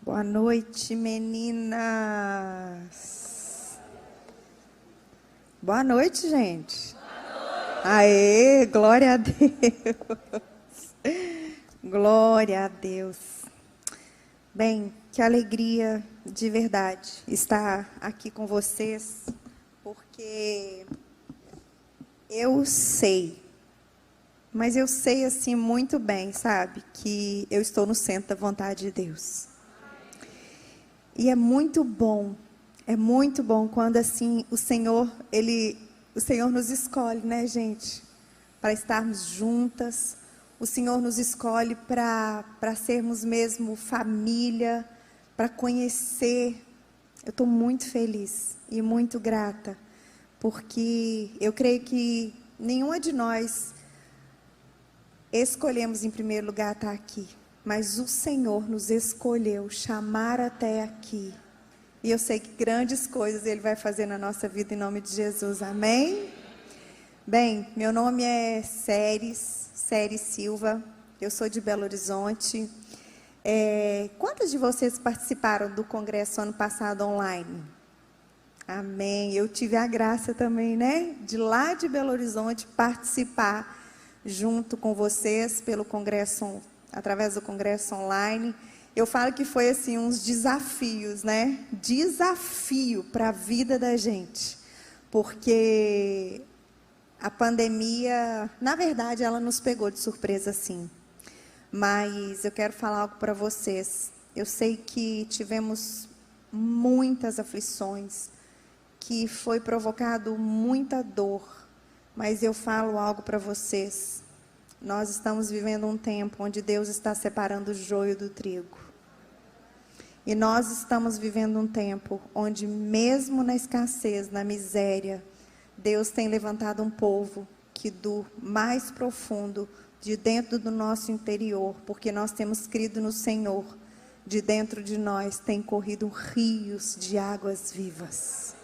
Boa noite, meninas. Boa noite, gente. Aê, glória a Deus. Glória a Deus. Bem, que alegria de verdade estar aqui com vocês, porque eu sei, mas eu sei assim muito bem, sabe, que eu estou no centro da vontade de Deus. E é muito bom quando assim o Senhor nos escolhe, né, gente? Para estarmos juntas. O Senhor nos escolhe para sermos mesmo família, para conhecer. Eu estou muito feliz e muito grata, porque eu creio que nenhuma de nós escolhemos em primeiro lugar estar aqui. Mas o Senhor nos escolheu chamar até aqui. E eu sei que grandes coisas Ele vai fazer na nossa vida em nome de Jesus. Amém? Bem, meu nome é Séries Silva. Eu sou de Belo Horizonte. Quantas de vocês participaram do congresso ano passado online? Amém. Eu tive a graça também, né? De lá de Belo Horizonte participar junto com vocês pelo congresso, através do congresso online. Eu falo que foi assim uns desafios, né? Desafio para a vida da gente, porque a pandemia, na verdade, ela nos pegou de surpresa, sim. Mas eu quero falar algo para vocês. Eu sei que tivemos muitas aflições, que foi provocado muita dor, mas eu falo algo para vocês. Nós estamos vivendo um tempo onde Deus está separando o joio do trigo. E nós estamos vivendo um tempo onde, mesmo na escassez, na miséria, Deus tem levantado um povo que do mais profundo, de dentro do nosso interior, porque nós temos crido no Senhor, de dentro de nós tem corrido rios de águas vivas.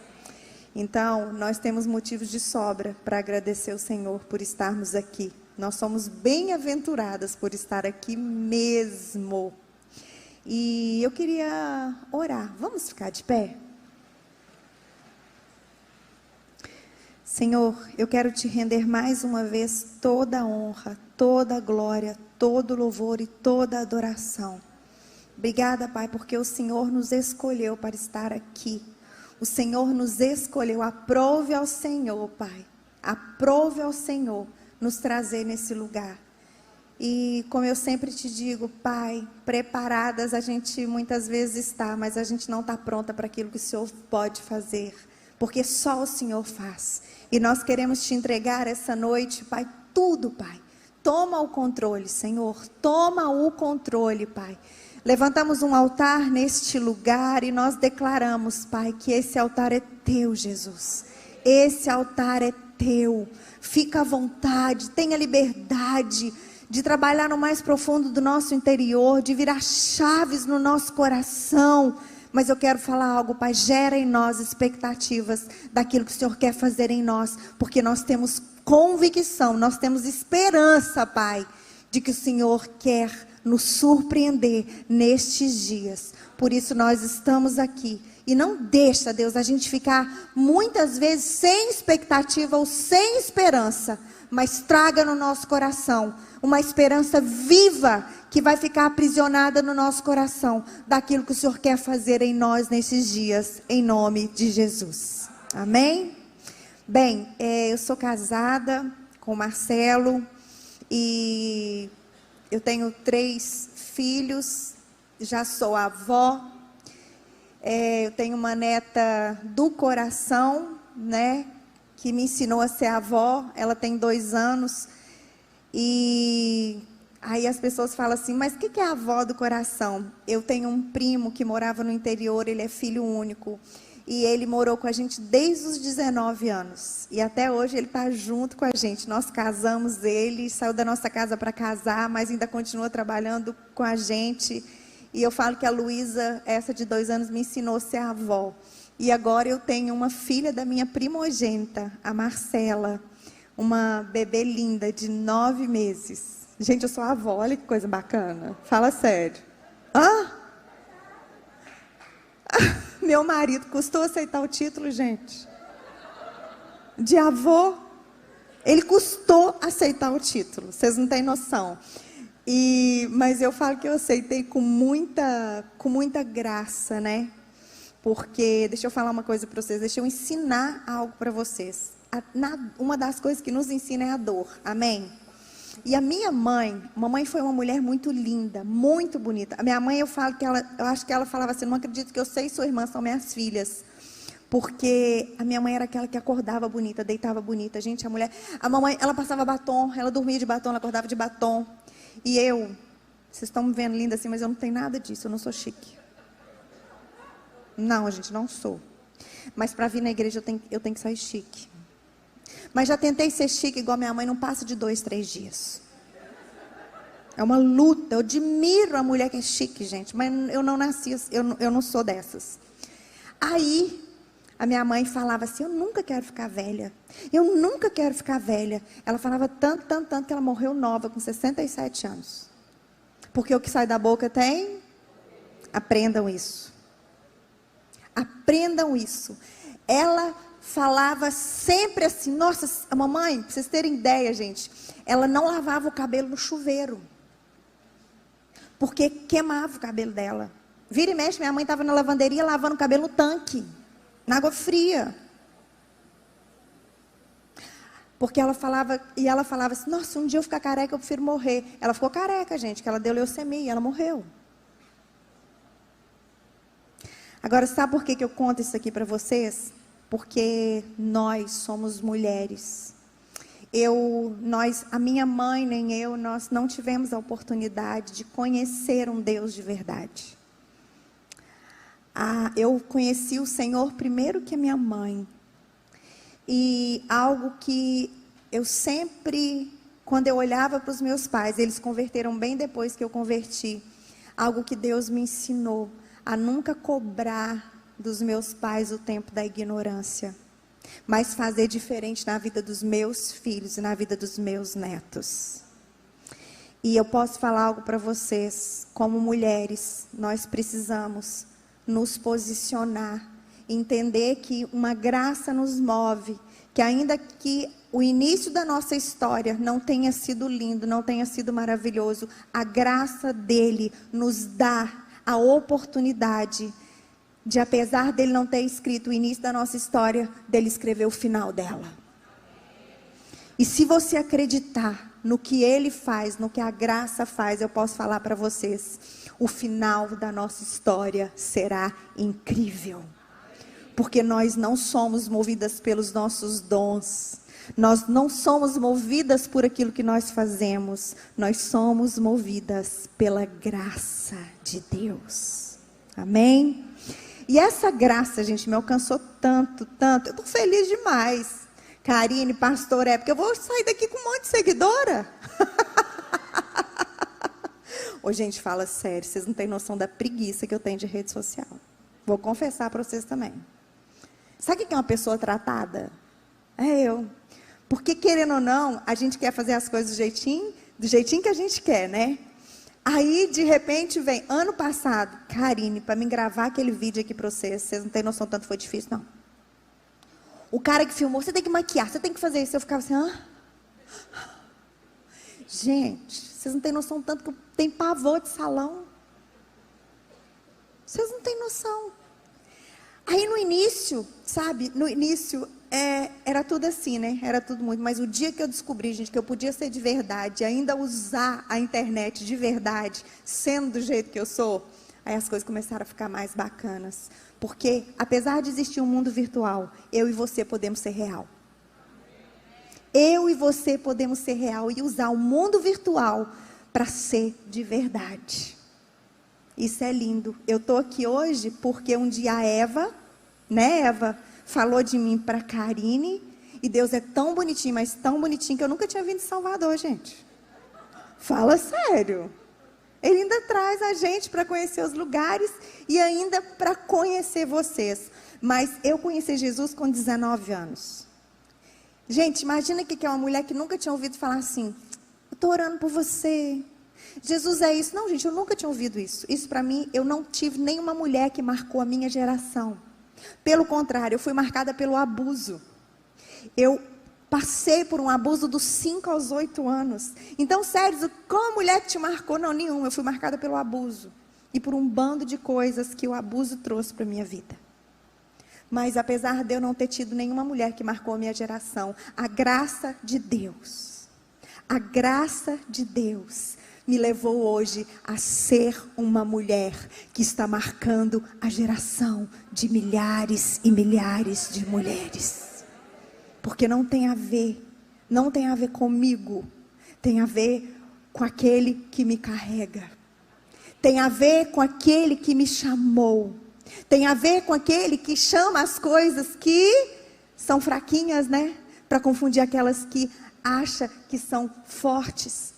Então, nós temos motivos de sobra para agradecer ao Senhor por estarmos aqui. Nós somos bem-aventuradas por estar aqui mesmo. E eu queria orar. Vamos ficar de pé? Senhor, eu quero te render mais uma vez toda a honra, toda a glória, todo o louvor e toda a adoração. Obrigada, Pai, porque o Senhor nos escolheu para estar aqui. O Senhor nos escolheu. Aprove ao Senhor, Pai. Aprove ao Senhor nos trazer nesse lugar. E como eu sempre te digo, Pai, preparadas a gente muitas vezes está, mas a gente não está pronta para aquilo que o Senhor pode fazer, porque só o Senhor faz. E nós queremos te entregar essa noite, Pai, tudo, Pai. Toma o controle, Senhor, toma o controle, Pai. Levantamos um altar neste lugar e nós declaramos, Pai, que esse altar é teu, Jesus. Esse altar é teu. Fica à vontade, tenha liberdade de trabalhar no mais profundo do nosso interior, de virar chaves no nosso coração. Mas eu quero falar algo, Pai, gera em nós expectativas daquilo que o Senhor quer fazer em nós, porque nós temos convicção, nós temos esperança, Pai, de que o Senhor quer nos surpreender nestes dias. Por isso nós estamos aqui. E não deixa, Deus, a gente ficar muitas vezes sem expectativa ou sem esperança. Mas traga no nosso coração uma esperança viva que vai ficar aprisionada no nosso coração daquilo que o Senhor quer fazer em nós nesses dias, em nome de Jesus. Amém? Bem, eu sou casada com o Marcelo e eu tenho 3 filhos, já sou avó. Eu tenho uma neta do coração, né, que me ensinou a ser avó. Ela tem 2 anos. E aí as pessoas falam assim, mas o que é a avó do coração? Eu tenho um primo que morava no interior, ele é filho único. E ele morou com a gente desde os 19 anos. E até hoje ele está junto com a gente. Nós casamos ele, saiu da nossa casa para casar, mas ainda continua trabalhando com a gente. E eu falo que a Luísa, essa de 2 anos, me ensinou a ser avó. E agora eu tenho uma filha da minha primogênita, a Marcela. Uma bebê linda, de 9 meses. Gente, eu sou avó, olha que coisa bacana. Fala sério. Hã? Meu marido custou aceitar o título, gente. De avô. Ele custou aceitar o título. Vocês não têm noção. Mas eu falo que eu aceitei com muita graça, né? Porque, deixa eu falar uma coisa para vocês. Deixa eu ensinar algo para vocês. Uma das coisas que nos ensina é a dor. Amém? E a minha mamãe foi uma mulher muito linda, muito bonita. A minha mãe, eu acho que ela falava assim, não acredito que eu sei e sua irmã são minhas filhas. Porque a minha mãe era aquela que acordava bonita, deitava bonita. Gente, a mamãe, ela passava batom, ela dormia de batom, ela acordava de batom. E vocês estão me vendo linda assim, mas eu não tenho nada disso, eu não sou chique. Não, gente, não sou. Mas para vir na igreja eu tenho que sair chique. Mas já tentei ser chique igual minha mãe, não passa de 2, 3 dias. É uma luta. Eu admiro a mulher que é chique, gente. Mas eu não nasci, eu não sou dessas. Aí, a minha mãe falava assim, eu nunca quero ficar velha. Eu nunca quero ficar velha. Ela falava tanto que ela morreu nova, com 67 anos. Porque o que sai da boca tem? Aprendam isso. Aprendam isso. Ela falava sempre assim, nossa, a mamãe, para vocês terem ideia, gente, ela não lavava o cabelo no chuveiro, porque queimava o cabelo dela. Vira e mexe, minha mãe estava na lavanderia lavando o cabelo no tanque, na água fria. Porque ela falava assim, nossa, um dia eu ficar careca, eu prefiro morrer. Ela ficou careca, gente, que ela deu leucemia, ela morreu. Agora, sabe por que eu conto isso aqui para vocês? Porque nós somos mulheres. A minha mãe nem eu, nós não tivemos a oportunidade de conhecer um Deus de verdade. Eu conheci o Senhor primeiro que a minha mãe. E algo que eu sempre, quando eu olhava para os meus pais, eles converteram bem depois que eu converti. Algo que Deus me ensinou a nunca cobrar dos meus pais o tempo da ignorância, mas fazer diferente na vida dos meus filhos e na vida dos meus netos. E eu posso falar algo para vocês, como mulheres, nós precisamos nos posicionar, entender que uma graça nos move, que ainda que o início da nossa história não tenha sido lindo, não tenha sido maravilhoso, a graça dele nos dá a oportunidade de, apesar dele não ter escrito o início da nossa história, dele escrever o final dela. E se você acreditar no que ele faz, no que a graça faz, eu posso falar para vocês, o final da nossa história será incrível. Porque nós não somos movidas pelos nossos dons. Nós não somos movidas por aquilo que nós fazemos. Nós somos movidas pela graça de Deus. Amém? E essa graça, gente, me alcançou tanto. Eu estou feliz demais. Karine, pastor, porque eu vou sair daqui com um monte de seguidora. Ô, gente, fala sério, vocês não têm noção da preguiça que eu tenho de rede social. Vou confessar para vocês também. Sabe o que é uma pessoa tratada? É eu. Porque, querendo ou não, a gente quer fazer as coisas do jeitinho que a gente quer, né? Aí, de repente, vem, ano passado, Karine, para mim gravar aquele vídeo aqui para vocês não têm noção, tanto foi difícil, não. O cara que filmou, você tem que maquiar, você tem que fazer isso. Eu ficava assim, Gente, vocês não têm noção tanto que eu tenho pavor de salão. Vocês não têm noção. Aí, no início, sabe, era tudo assim, né? Era tudo muito. Mas o dia que eu descobri, gente, que eu podia ser de verdade, ainda usar a internet de verdade, sendo do jeito que eu sou, aí as coisas começaram a ficar mais bacanas. Porque, apesar de existir um mundo virtual, eu e você podemos ser real. Eu e você podemos ser real e usar o mundo virtual para ser de verdade. Isso é lindo. Eu estou aqui hoje porque um dia a Eva, falou de mim para Karine, e Deus é tão bonitinho, mas tão bonitinho, que eu nunca tinha vindo de Salvador, gente. Fala sério. Ele ainda traz a gente para conhecer os lugares e ainda para conhecer vocês. Mas eu conheci Jesus com 19 anos. Gente, imagina que é uma mulher que nunca tinha ouvido falar assim, eu estou orando por você, Jesus é isso. Não, gente, eu nunca tinha ouvido isso. Isso para mim, eu não tive nenhuma mulher que marcou a minha geração. Pelo contrário, eu fui marcada pelo abuso. Eu passei por um abuso dos 5 aos 8 anos. Então, sério, qual mulher que te marcou? Não, nenhuma. Eu fui marcada pelo abuso. E por um bando de coisas que o abuso trouxe para a minha vida. Mas apesar de eu não ter tido nenhuma mulher que marcou a minha geração, a graça de Deus me levou hoje a ser uma mulher que está marcando a geração de milhares e milhares de mulheres. Porque não tem a ver comigo, tem a ver com aquele que me carrega. Tem a ver com aquele que me chamou. Tem a ver com aquele que chama as coisas que são fraquinhas, né? Para confundir aquelas que acham que são fortes.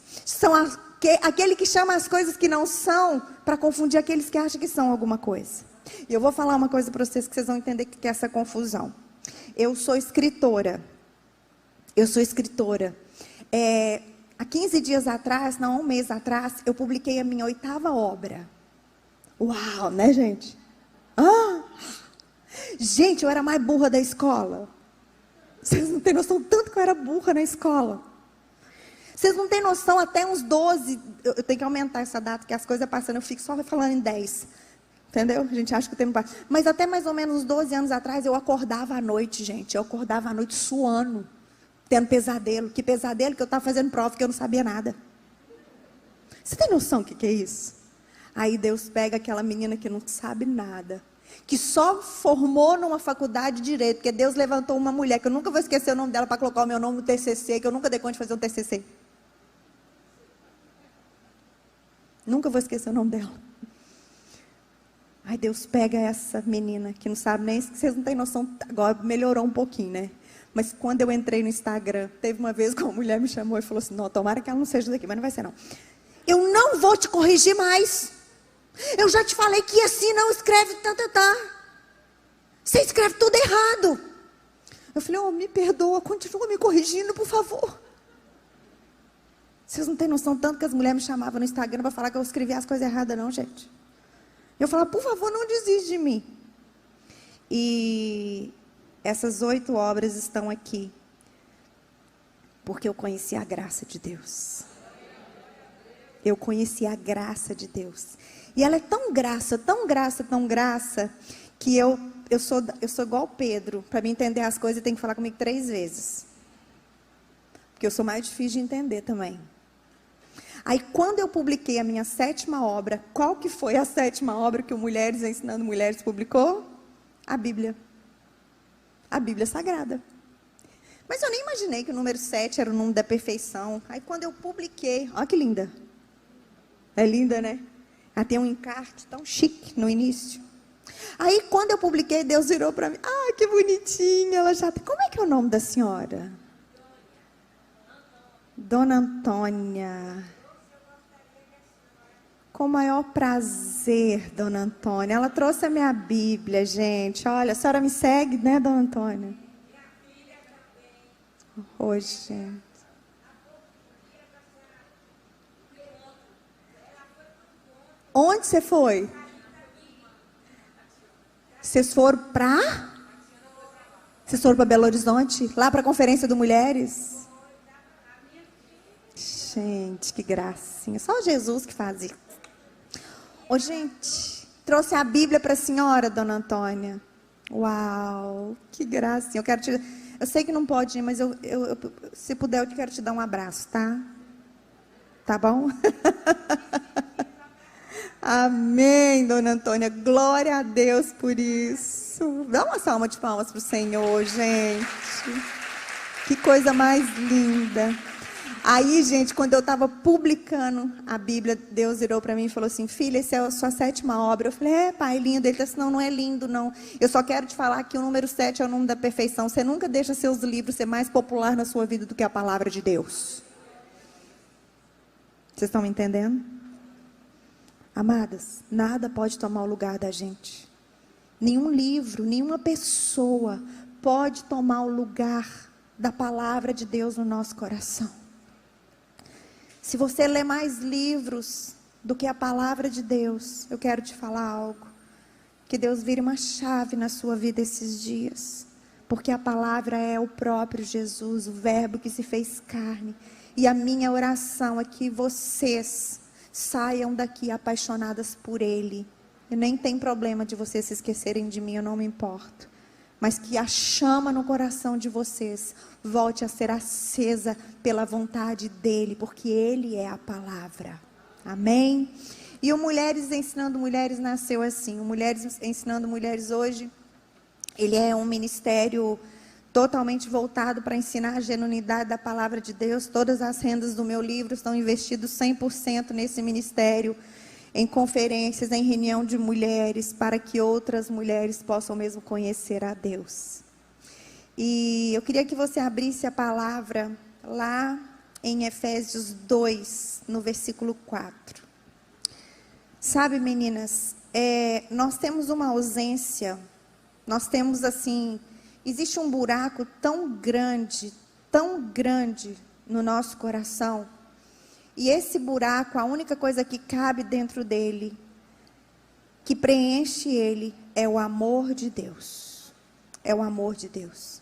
Aquele que chama as coisas que não são, para confundir aqueles que acham que são alguma coisa. E eu vou falar uma coisa para vocês que vocês vão entender o que é essa confusão. Eu sou escritora. Há 15 dias atrás, não, um mês atrás, eu publiquei a minha 8ª obra. Uau, né, gente? Gente, eu era a mais burra da escola. Vocês não têm noção tanto que eu era burra na escola. Vocês não têm noção, até uns 12, eu tenho que aumentar essa data, que as coisas passando, eu fico só falando em 10. Entendeu? A gente acha que o tempo passa. Mas até mais ou menos uns 12 anos atrás, eu acordava à noite, gente. Eu acordava à noite suando, tendo pesadelo. Que pesadelo que eu estava fazendo prova, que eu não sabia nada. Você tem noção do que é isso? Aí Deus pega aquela menina que não sabe nada, que só formou numa faculdade de Direito, porque Deus levantou uma mulher, que eu nunca vou esquecer o nome dela, para colocar o meu nome no TCC, que eu nunca dei conta de fazer um TCC. Nunca vou esquecer o nome dela. Aí Deus pega essa menina, que não sabe nem, vocês não têm noção, agora melhorou um pouquinho, né? Mas quando eu entrei no Instagram, teve uma vez que uma mulher me chamou e falou assim, não, tomara que ela não seja daqui, mas não vai ser não. Eu não vou te corrigir mais. Eu já te falei que assim não escreve, Você escreve tudo errado. Eu falei, me perdoa, continua me corrigindo, por favor. Vocês não têm noção tanto que as mulheres me chamavam no Instagram para falar que eu escrevia as coisas erradas, não, gente. Eu falava, por favor, não desiste de mim. E essas 8 obras estão aqui, porque eu conheci a graça de Deus. Eu conheci a graça de Deus. E ela é tão graça, que eu sou igual Pedro. Para me entender as coisas, tem que falar comigo 3 vezes. Porque eu sou mais difícil de entender também. Aí, quando eu publiquei a minha 7ª obra, qual que foi a 7ª obra que o Mulheres Ensinando Mulheres publicou? A Bíblia. A Bíblia Sagrada. Mas eu nem imaginei que o número 7 era o número da perfeição. Aí, quando eu publiquei, olha que linda. É linda, né? Ela tem um encarte tão chique no início. Aí, quando eu publiquei, Deus virou para mim. Ah, que bonitinha. Ela já tem. Como é que é o nome da senhora? Dona Antônia. Com o maior prazer, Dona Antônia. Ela trouxe a minha Bíblia, gente. Olha, a senhora me segue, né, Dona Antônia? Oi, gente. Onde você foi? Vocês foram para? Vocês foram para Belo Horizonte? Lá para a Conferência do Mulheres? Gente, que gracinha. Só Jesus que faz isso. Ô, gente, trouxe a Bíblia para a senhora, Dona Antônia. Uau, que gracinha. Eu sei que não pode ir, mas se puder, eu quero te dar um abraço, tá? Tá bom? Amém, Dona Antônia. Glória a Deus por isso. Dá uma salva de palmas para o Senhor, gente. Que coisa mais linda. Aí, gente, quando eu estava publicando a Bíblia, Deus virou para mim e falou assim, filha, essa é a sua 7ª obra. Eu falei, pai, lindo. Ele disse, não é lindo, não. Eu só quero te falar que o número 7 é o número da perfeição. Você nunca deixa seus livros ser mais popular na sua vida do que a palavra de Deus. Vocês estão me entendendo? Amadas, nada pode tomar o lugar da gente. Nenhum livro, nenhuma pessoa pode tomar o lugar da palavra de Deus no nosso coração. Se você lê mais livros do que a palavra de Deus, eu quero te falar algo. Que Deus vire uma chave na sua vida esses dias. Porque a palavra é o próprio Jesus, o verbo que se fez carne. E a minha oração é que vocês saiam daqui apaixonadas por Ele. E nem tem problema de vocês se esquecerem de mim, eu não me importo. Mas que a chama no coração de vocês volte a ser acesa pela vontade dEle, porque Ele é a palavra. Amém? E o Mulheres Ensinando Mulheres nasceu assim. O Mulheres Ensinando Mulheres hoje, ele é um ministério totalmente voltado para ensinar a genuinidade da palavra de Deus. Todas as rendas do meu livro estão investidas 100% nesse ministério, em conferências, em reunião de mulheres, para que outras mulheres possam mesmo conhecer a Deus. E eu queria que você abrisse a palavra lá em Efésios 2, no versículo 4. Sabe, meninas, nós temos uma ausência, nós temos assim, existe um buraco tão grande no nosso coração, e esse buraco, a única coisa que cabe dentro dele, que preenche ele, é o amor de Deus. É o amor de Deus.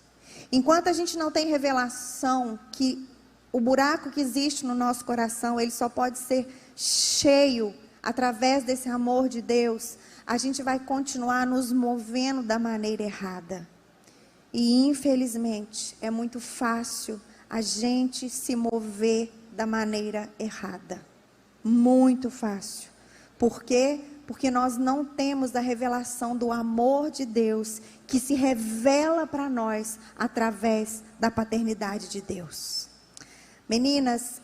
Enquanto a gente não tem revelação que o buraco que existe no nosso coração, ele só pode ser cheio através desse amor de Deus, a gente vai continuar nos movendo da maneira errada. E infelizmente, é muito fácil a gente se mover da maneira errada. Muito fácil. Por quê? Porque nós não temos a revelação do amor de Deus, que se revela para nós através da paternidade de Deus. Meninas,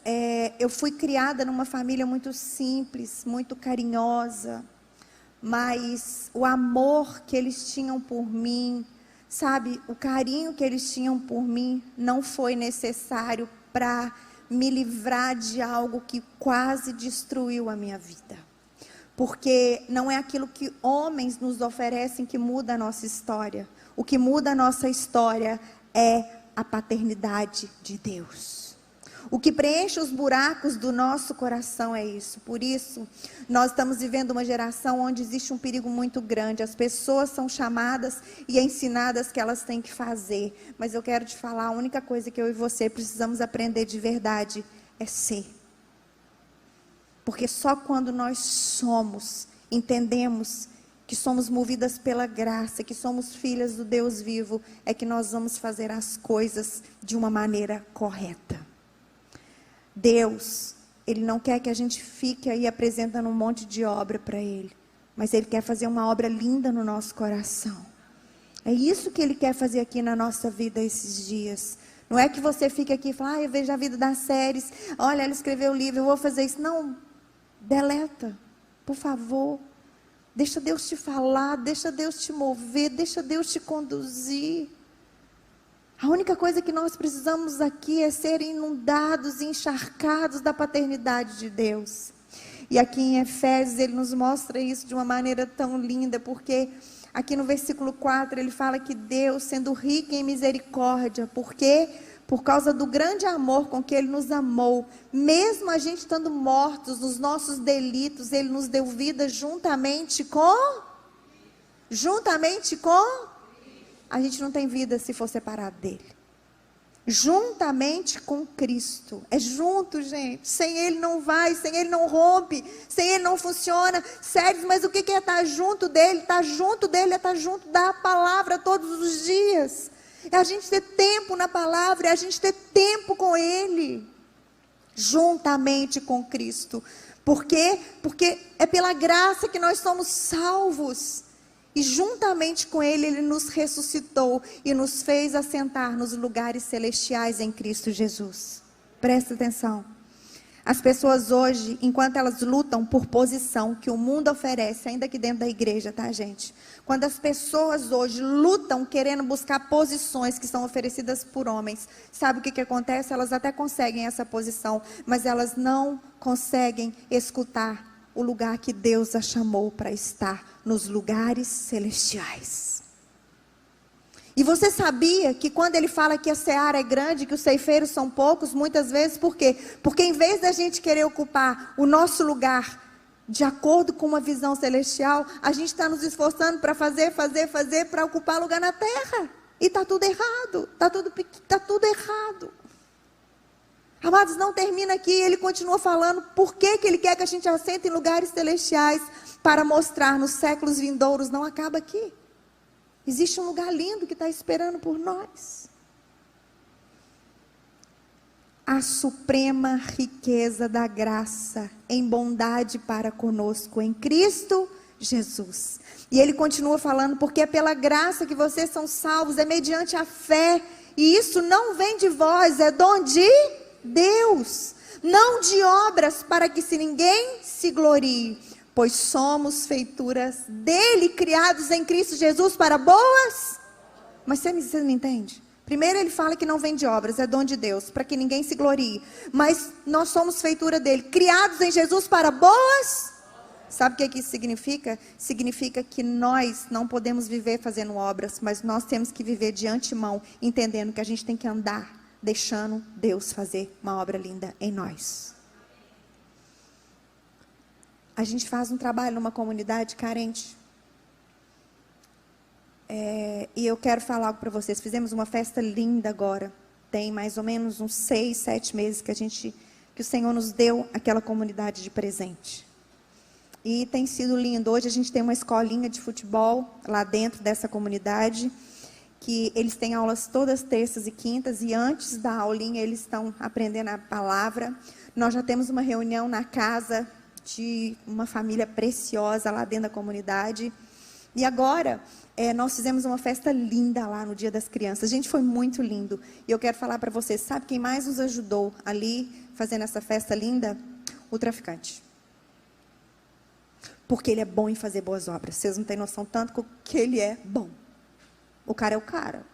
eu fui criada numa família muito simples, muito carinhosa, mas o amor que eles tinham por mim, sabe, o carinho que eles tinham por mim não foi necessário para me livrar de algo que quase destruiu a minha vida. Porque não é aquilo que homens nos oferecem que muda a nossa história. O que muda a nossa história é a paternidade de Deus. O que preenche os buracos do nosso coração é isso. Por isso, nós estamos vivendo uma geração onde existe um perigo muito grande. As pessoas são chamadas e ensinadas que elas têm que fazer. Mas eu quero te falar, a única coisa que eu e você precisamos aprender de verdade é ser. Porque só quando nós entendemos que somos movidas pela graça, que somos filhas do Deus vivo, é que nós vamos fazer as coisas de uma maneira correta. Deus, Ele não quer que a gente fique aí apresentando um monte de obra para Ele, mas Ele quer fazer uma obra linda no nosso coração. É isso que Ele quer fazer aqui na nossa vida esses dias. Não é que você fique aqui e fala, eu vejo a vida das séries, olha, ela escreveu o livro, eu vou fazer isso. Não, deleta, por favor. Deixa Deus te falar, deixa Deus te mover, deixa Deus te conduzir. A única coisa que nós precisamos aqui é ser inundados e encharcados da paternidade de Deus. E aqui em Efésios ele nos mostra isso de uma maneira tão linda, porque aqui no versículo 4 ele fala que Deus, sendo rico em misericórdia, porque por causa do grande amor com que Ele nos amou, mesmo a gente estando mortos nos nossos delitos, Ele nos deu vida juntamente com... A gente não tem vida se for separado dele. Juntamente com Cristo. É junto, gente. Sem Ele não vai, sem Ele não rompe, sem Ele não funciona. Sério, mas o que é estar junto dele? Estar junto dele é estar junto da palavra todos os dias. É a gente ter tempo na palavra, é a gente ter tempo com Ele. Juntamente com Cristo. Por quê? Porque é pela graça que nós somos salvos. E juntamente com Ele, Ele nos ressuscitou e nos fez assentar nos lugares celestiais em Cristo Jesus. Presta atenção. As pessoas hoje, enquanto elas lutam por posição que o mundo oferece, ainda aqui dentro da igreja, tá, gente? Quando as pessoas hoje lutam querendo buscar posições que são oferecidas por homens, sabe o que acontece? Elas até conseguem essa posição, mas elas não conseguem escutar o lugar que Deus a chamou para estar, nos lugares celestiais. E você sabia que quando ele fala que a seara é grande, que os ceifeiros são poucos, muitas vezes, por quê? Porque em vez da gente querer ocupar o nosso lugar de acordo com uma visão celestial, a gente está nos esforçando para fazer, para ocupar lugar na terra. E está tudo errado, está tudo errado. Amados, não termina aqui, ele continua falando por que ele quer que a gente assente em lugares celestiais, para mostrar nos séculos vindouros, não acaba aqui. Existe um lugar lindo que está esperando por nós. A suprema riqueza da graça em bondade para conosco em Cristo Jesus. E ele continua falando, porque é pela graça que vocês são salvos, é mediante a fé, e isso não vem de vós, é dom de Deus, não de obras, para que se ninguém se glorie, pois somos feituras dele, criados em Cristo Jesus para boas. Mas você não entende? Primeiro ele fala que não vem de obras, é dom de Deus, para que ninguém se glorie. Mas nós somos feitura dele, criados em Jesus para boas. Sabe o que isso significa? Significa que nós não podemos viver fazendo obras, mas nós temos que viver de antemão, entendendo que a gente tem que andar, deixando Deus fazer uma obra linda em nós. A gente faz um trabalho numa comunidade carente. E eu quero falar algo para vocês. Fizemos uma festa linda agora. Tem mais ou menos uns 6, 7 meses que o Senhor nos deu aquela comunidade de presente. E tem sido lindo. Hoje a gente tem uma escolinha de futebol lá dentro dessa comunidade, que eles têm aulas todas terças e quintas, e antes da aulinha eles estão aprendendo a palavra. Nós já temos uma reunião na casa de uma família preciosa lá dentro da comunidade. E agora, nós fizemos uma festa linda lá no Dia das Crianças. Gente, foi muito lindo. E eu quero falar para vocês, sabe quem mais nos ajudou ali, fazendo essa festa linda? O traficante. Porque ele é bom em fazer boas obras. Vocês não têm noção tanto que ele é bom. O cara é o cara.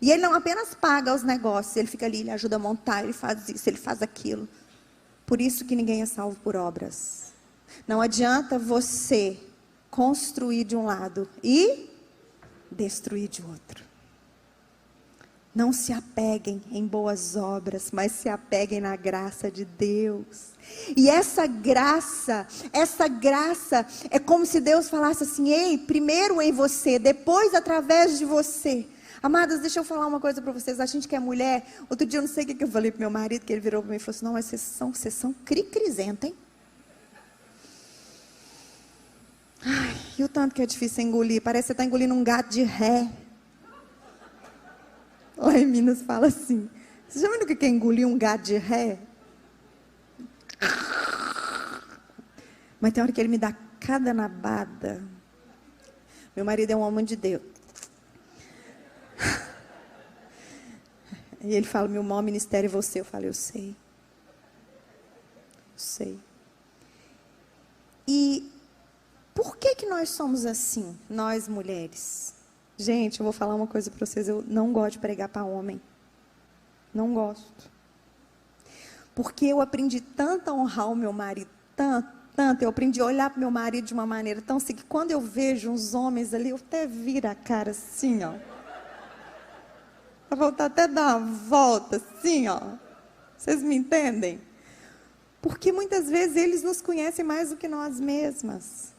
E ele não apenas paga os negócios, ele fica ali, ele ajuda a montar, ele faz isso, ele faz aquilo. Por isso que ninguém é salvo por obras. Não adianta você construir de um lado e destruir de outro. Não se apeguem em boas obras, mas se apeguem na graça de Deus. E essa graça é como se Deus falasse assim: ei, primeiro em você, depois através de você. Amadas, deixa eu falar uma coisa para vocês. A gente que é mulher, outro dia eu não sei o que eu falei para meu marido, que ele virou para mim e falou assim: não, mas vocês são cri-crisenta, hein? Ai, e o tanto que é difícil engolir, parece que você está engolindo um gato de ré. Lá em Minas fala assim: você já viu o que é engolir um gato de ré? Mas tem hora que ele me dá cada nabada. Meu marido é um homem de Deus. E ele fala: meu maior ministério é você. Eu falo: eu sei. Sei. E por que nós somos assim, nós mulheres? Gente, eu vou falar uma coisa para vocês. Eu não gosto de pregar para homem. Não gosto. Porque eu aprendi tanto a honrar o meu marido, tanto. Eu aprendi a olhar para o meu marido de uma maneira tão assim, que quando eu vejo uns homens ali, eu até viro a cara assim, ó. Eu vou até dar uma volta assim, ó. Vocês me entendem? Porque muitas vezes eles nos conhecem mais do que nós mesmas.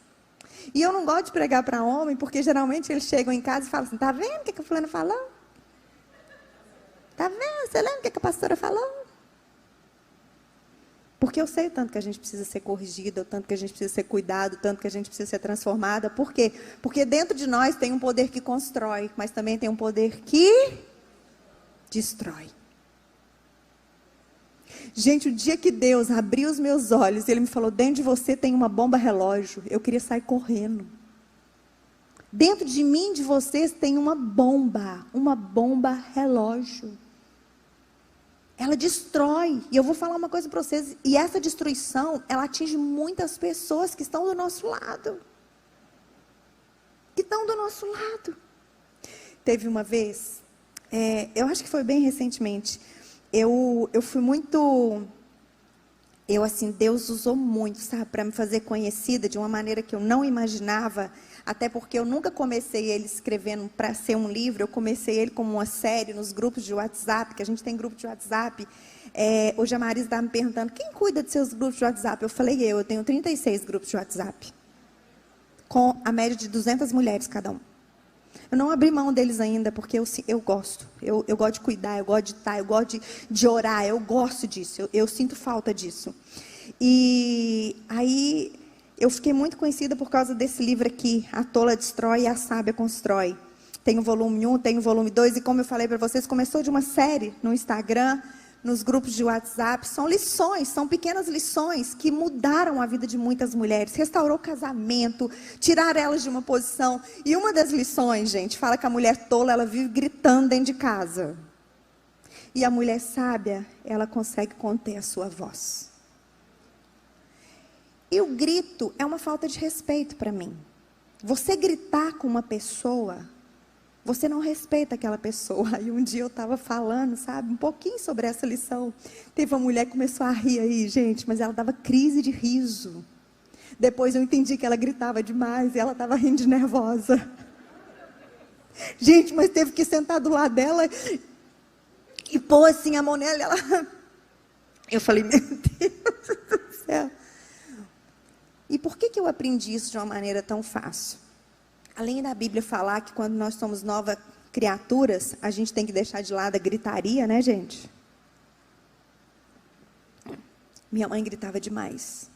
E eu não gosto de pregar para homem, porque geralmente eles chegam em casa e falam assim: tá vendo o que a fulana falou? Tá vendo? Você lembra o que a pastora falou? Porque eu sei o tanto que a gente precisa ser corrigida, o tanto que a gente precisa ser cuidado, o tanto que a gente precisa ser transformada. Por quê? Porque dentro de nós tem um poder que constrói, mas também tem um poder que destrói. Gente, o dia que Deus abriu os meus olhos, Ele me falou: dentro de você tem uma bomba relógio. Eu queria sair correndo. Dentro de mim, de vocês, tem uma bomba relógio. Ela destrói. E eu vou falar uma coisa para vocês. E essa destruição, ela atinge muitas pessoas que estão do nosso lado. Teve uma vez, eu acho que foi bem recentemente, eu fui muito assim, Deus usou muito, sabe, para me fazer conhecida de uma maneira que eu não imaginava, até porque eu nunca comecei ele escrevendo para ser um livro, eu comecei ele como uma série nos grupos de WhatsApp, que a gente tem grupo de WhatsApp. Hoje a Marisa estava me perguntando, quem cuida de seus grupos de WhatsApp? Eu falei, eu tenho 36 grupos de WhatsApp, com a média de 200 mulheres cada um. Eu não abri mão deles ainda, porque eu gosto. Eu gosto de cuidar, eu gosto de estar, eu gosto de orar, eu gosto disso. Eu sinto falta disso. E aí, eu fiquei muito conhecida por causa desse livro aqui, A Tola Destrói e a Sábia Constrói. Tem o volume 1, tem o volume 2, e como eu falei para vocês, começou de uma série no Instagram, nos grupos de WhatsApp. São lições, são pequenas lições que mudaram a vida de muitas mulheres, restaurou o casamento, tiraram elas de uma posição. E uma das lições, gente, fala que a mulher tola, ela vive gritando dentro de casa. E a mulher sábia, ela consegue conter a sua voz. E o grito é uma falta de respeito para mim. Você gritar com uma pessoa, você não respeita aquela pessoa. Aí um dia eu estava falando, sabe, um pouquinho sobre essa lição. Teve uma mulher que começou a rir aí, gente, mas ela dava crise de riso. Depois eu entendi que ela gritava demais e ela estava rindo de nervosa. Gente, mas teve que sentar do lado dela e pôr assim a mão nela e ela... Eu falei, meu Deus do céu. E por que eu aprendi isso de uma maneira tão fácil? Além da Bíblia falar que quando nós somos novas criaturas, a gente tem que deixar de lado a gritaria, né, gente? Minha mãe gritava demais.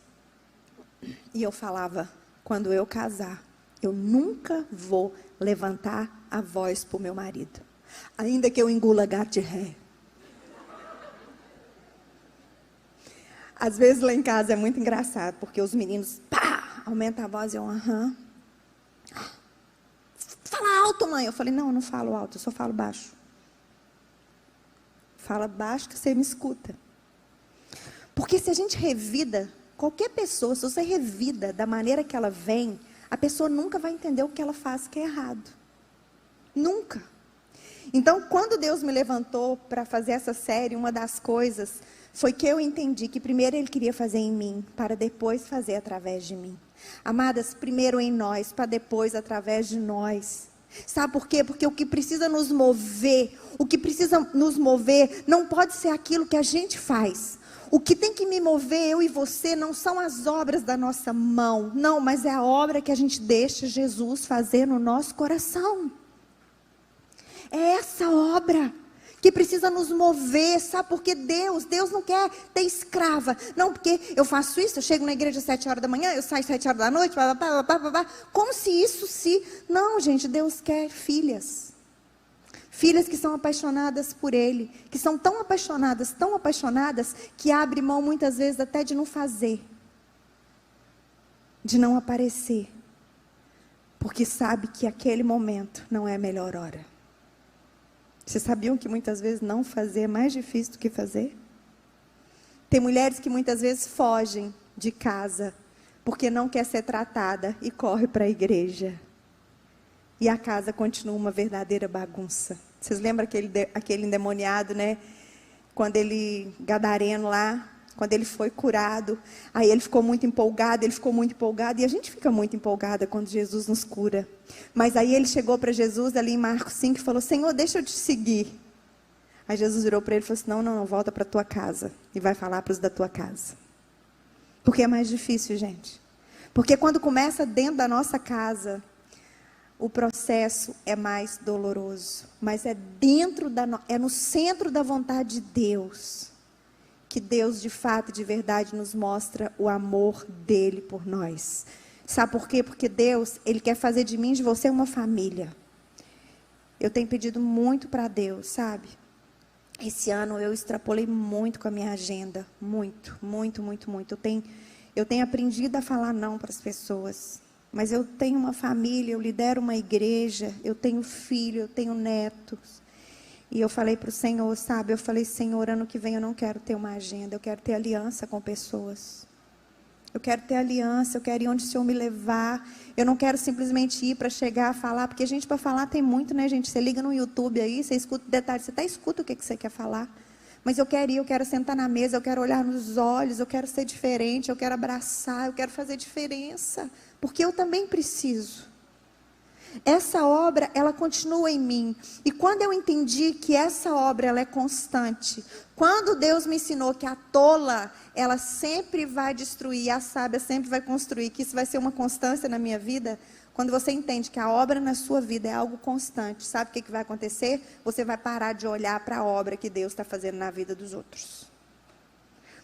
E eu falava, quando eu casar, eu nunca vou levantar a voz para o meu marido. Ainda que eu engula gato de ré. Às vezes lá em casa é muito engraçado, porque os meninos, pá, aumentam a voz e eu, aham. Fala alto, mãe. Eu falei, não, eu não falo alto, eu só falo baixo. Fala baixo que você me escuta. Porque se a gente revida, qualquer pessoa, se você revida da maneira que ela vem, a pessoa nunca vai entender o que ela faz que é errado. Nunca. Então, quando Deus me levantou para fazer essa série, uma das coisas foi que eu entendi que primeiro Ele queria fazer em mim, para depois fazer através de mim. Amadas, primeiro em nós, para depois através de nós. Sabe por quê? Porque o que precisa nos mover, não pode ser aquilo que a gente faz. O que tem que me mover, eu e você, não são as obras da nossa mão. Não, mas é a obra que a gente deixa Jesus fazer no nosso coração. É essa obra que precisa nos mover, sabe? Porque Deus não quer ter escrava. Não, porque eu faço isso, eu chego na igreja às 7 horas da manhã, eu saio às 7 horas da noite, como se isso se... Não, gente, Deus quer filhas. Filhas que são apaixonadas por Ele, que são tão apaixonadas, que abrem mão muitas vezes até de não fazer, de não aparecer, porque sabe que aquele momento não é a melhor hora. Vocês sabiam que muitas vezes não fazer é mais difícil do que fazer? Tem mulheres que muitas vezes fogem de casa porque não quer ser tratada e corre para a igreja. E a casa continua uma verdadeira bagunça. Vocês lembram aquele endemoniado, né? Quando ele, gadareno lá, quando ele foi curado, aí ele ficou muito empolgado, e a gente fica muito empolgada quando Jesus nos cura. Mas aí ele chegou para Jesus ali em Marcos 5 e falou, Senhor, deixa eu te seguir. Aí Jesus virou para ele e falou assim, não, volta para a tua casa e vai falar para os da tua casa. Porque é mais difícil, gente. Porque quando começa dentro da nossa casa, o processo é mais doloroso. Mas é no centro da vontade de Deus, que Deus de fato, de verdade, nos mostra o amor dele por nós. Sabe por quê? Porque Deus, Ele quer fazer de mim e de você uma família. Eu tenho pedido muito para Deus, sabe? Esse ano eu extrapolei muito com a minha agenda. Muito. Eu tenho aprendido a falar não para as pessoas. Mas eu tenho uma família, eu lidero uma igreja, eu tenho filho, eu tenho netos. E eu falei para o Senhor, sabe? Eu falei, Senhor, ano que vem eu não quero ter uma agenda, eu quero ter aliança com pessoas. Eu quero ter aliança, eu quero ir onde o Senhor me levar. Eu não quero simplesmente ir para chegar a falar, porque gente, para falar tem muito, né, gente? Você liga no YouTube aí, você escuta detalhes, você até escuta o que você quer falar. Mas eu quero ir, eu quero sentar na mesa, eu quero olhar nos olhos, eu quero ser diferente, eu quero abraçar, eu quero fazer diferença. Porque eu também preciso. Essa obra, ela continua em mim. E quando eu entendi que essa obra, ela é constante. Quando Deus me ensinou que a tola, ela sempre vai destruir, a sábia sempre vai construir, que isso vai ser uma constância na minha vida. Quando você entende que a obra na sua vida é algo constante, sabe o que vai acontecer? Você vai parar de olhar para a obra que Deus está fazendo na vida dos outros.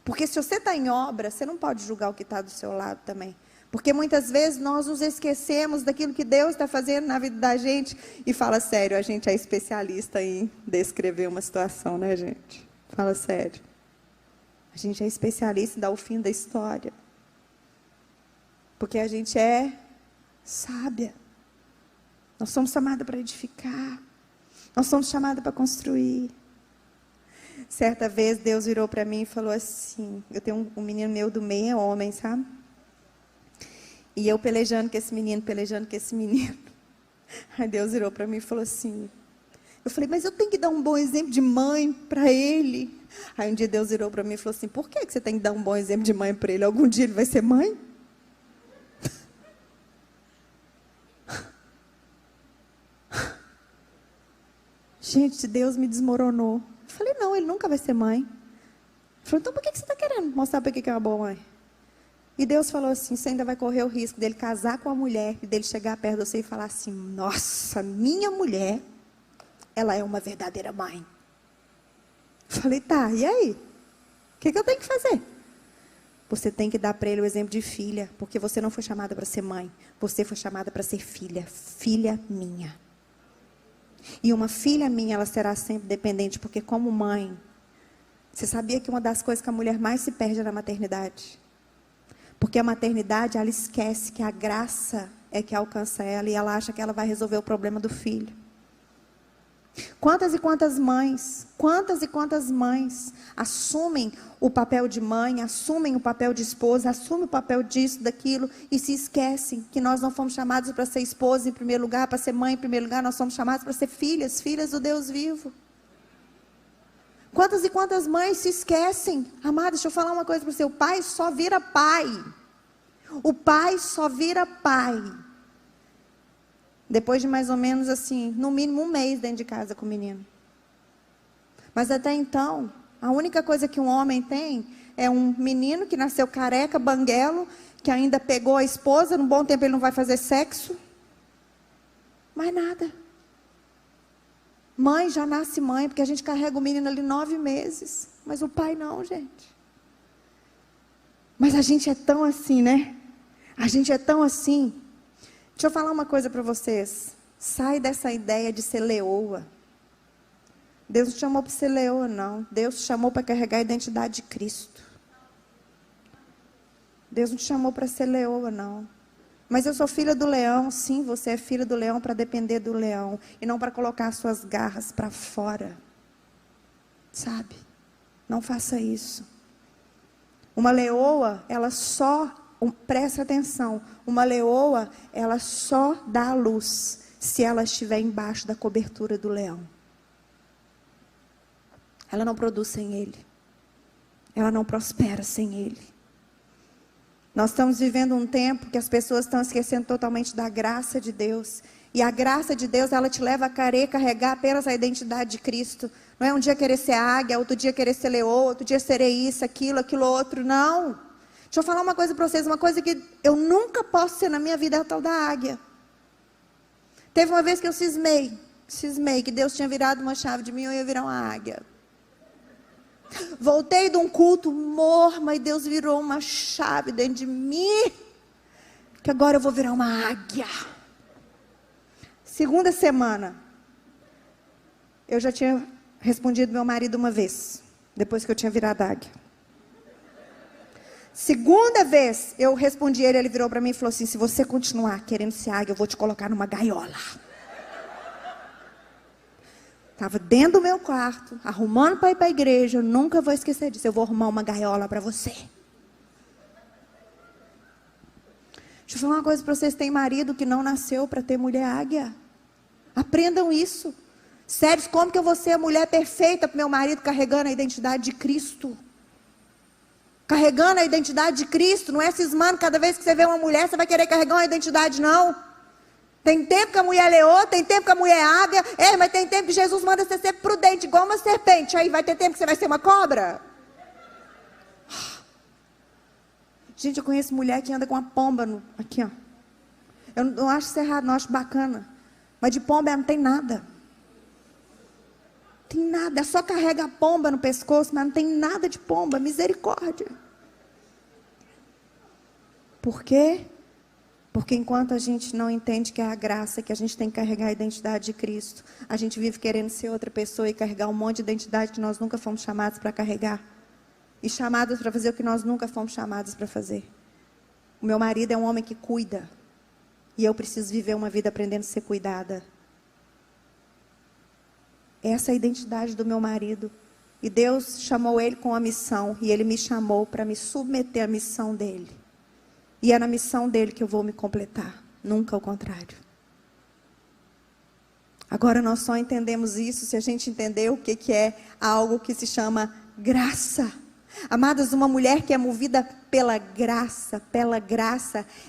Porque se você está em obra, você não pode julgar o que está do seu lado também. Porque muitas vezes nós nos esquecemos daquilo que Deus está fazendo na vida da gente. E fala sério, a gente é especialista em descrever uma situação, né, gente? Fala sério. A gente é especialista em dar o fim da história. Porque a gente é sábia. Nós somos chamados para edificar. Nós somos chamados para construir. Certa vez Deus virou para mim e falou assim, eu tenho um menino meu do meio, é homem, sabe? E eu pelejando com esse menino. Aí Deus virou para mim e falou assim, eu falei, mas eu tenho que dar um bom exemplo de mãe para ele. Aí um dia Deus virou para mim e falou assim, por que você tem que dar um bom exemplo de mãe para ele? Algum dia ele vai ser mãe? Gente, Deus me desmoronou. Eu falei, não, ele nunca vai ser mãe. Ele falou, então por que você está querendo mostrar para que é uma boa mãe? E Deus falou assim, você ainda vai correr o risco dele casar com a mulher, e dele chegar perto de você e falar assim, nossa, minha mulher, ela é uma verdadeira mãe. Eu falei, tá, e aí? O que eu tenho que fazer? Você tem que dar para ele o exemplo de filha, porque você não foi chamada para ser mãe, você foi chamada para ser filha, filha minha. E uma filha minha, ela será sempre dependente, porque como mãe, você sabia que uma das coisas que a mulher mais se perde é na maternidade? Porque a maternidade, ela esquece que a graça é que alcança ela, e ela acha que ela vai resolver o problema do filho. Quantas e quantas mães assumem o papel de mãe, assumem o papel de esposa, assumem o papel disso, daquilo, e se esquecem que nós não fomos chamados para ser esposa em primeiro lugar, para ser mãe em primeiro lugar, nós somos chamados para ser filhas do Deus vivo. Quantas e quantas mães se esquecem? Amada, deixa eu falar uma coisa para você, o pai só vira pai. O pai só vira pai depois de mais ou menos assim, no mínimo 1 mês dentro de casa com o menino. Mas até então, a única coisa que um homem tem é um menino que nasceu careca, banguelo, que ainda pegou a esposa, num bom tempo ele não vai fazer sexo. Mais nada. Mãe já nasce mãe, porque a gente carrega o menino ali 9 meses. Mas o pai não, gente. Mas a gente é tão assim, né? A gente é tão assim. Deixa eu falar uma coisa para vocês. Sai dessa ideia de ser leoa. Deus não te chamou para ser leoa, não. Deus te chamou para carregar a identidade de Cristo. Deus não te chamou para ser leoa, não. Mas eu sou filha do leão. Sim, você é filha do leão para depender do leão. E não para colocar suas garras para fora. Sabe? Não faça isso. Uma leoa, ela só... Presta atenção, uma leoa, ela só dá a luz se ela estiver embaixo da cobertura do leão. Ela não produz sem ele. Ela não prospera sem ele. Nós estamos vivendo um tempo que as pessoas estão esquecendo totalmente da graça de Deus. E a graça de Deus, ela te leva a carregar apenas a identidade de Cristo. Não é um dia querer ser águia, outro dia querer ser leoa, outro dia serei isso, aquilo outro, não. Deixa eu falar uma coisa para vocês, uma coisa que eu nunca posso ser na minha vida é a tal da águia. Teve uma vez que eu cismei que Deus tinha virado uma chave de mim e eu ia virar uma águia. Voltei de um culto morma e Deus virou uma chave dentro de mim, que agora eu vou virar uma águia. Segunda semana, eu já tinha respondido meu marido uma vez, depois que eu tinha virado águia. Segunda vez, eu respondi ele virou para mim e falou assim, se você continuar querendo ser águia, eu vou te colocar numa gaiola. Estava dentro do meu quarto, arrumando para ir para a igreja, eu nunca vou esquecer disso, eu vou arrumar uma gaiola para você. Deixa eu falar uma coisa para vocês, tem marido que não nasceu para ter mulher águia. Aprendam isso. Sério, como que eu vou ser a mulher perfeita para meu marido carregando a identidade de Cristo? Carregando a identidade de Cristo, não é cismando, cada vez que você vê uma mulher, você vai querer carregar uma identidade, não. Tem tempo que a mulher é leoa, tem tempo que a mulher é águia, mas tem tempo que Jesus manda você ser prudente, igual uma serpente. Aí vai ter tempo que você vai ser uma cobra? Gente, eu conheço mulher que anda com uma pomba aqui, ó. Eu não acho isso errado, não acho bacana. Mas de pomba ela não tem nada. Tem nada, só carrega a pomba no pescoço, mas não tem nada de pomba, misericórdia. Por quê? Porque enquanto a gente não entende que é a graça, que a gente tem que carregar a identidade de Cristo, a gente vive querendo ser outra pessoa e carregar um monte de identidade que nós nunca fomos chamados para carregar. E chamados para fazer o que nós nunca fomos chamados para fazer. O meu marido é um homem que cuida. E eu preciso viver uma vida aprendendo a ser cuidada. Essa é a identidade do meu marido. E Deus chamou ele com a missão. E ele me chamou para me submeter à missão dele. E é na missão dele que eu vou me completar. Nunca o contrário. Agora nós só entendemos isso se a gente entender o que é algo que se chama graça. Amadas, uma mulher que é movida pela graça,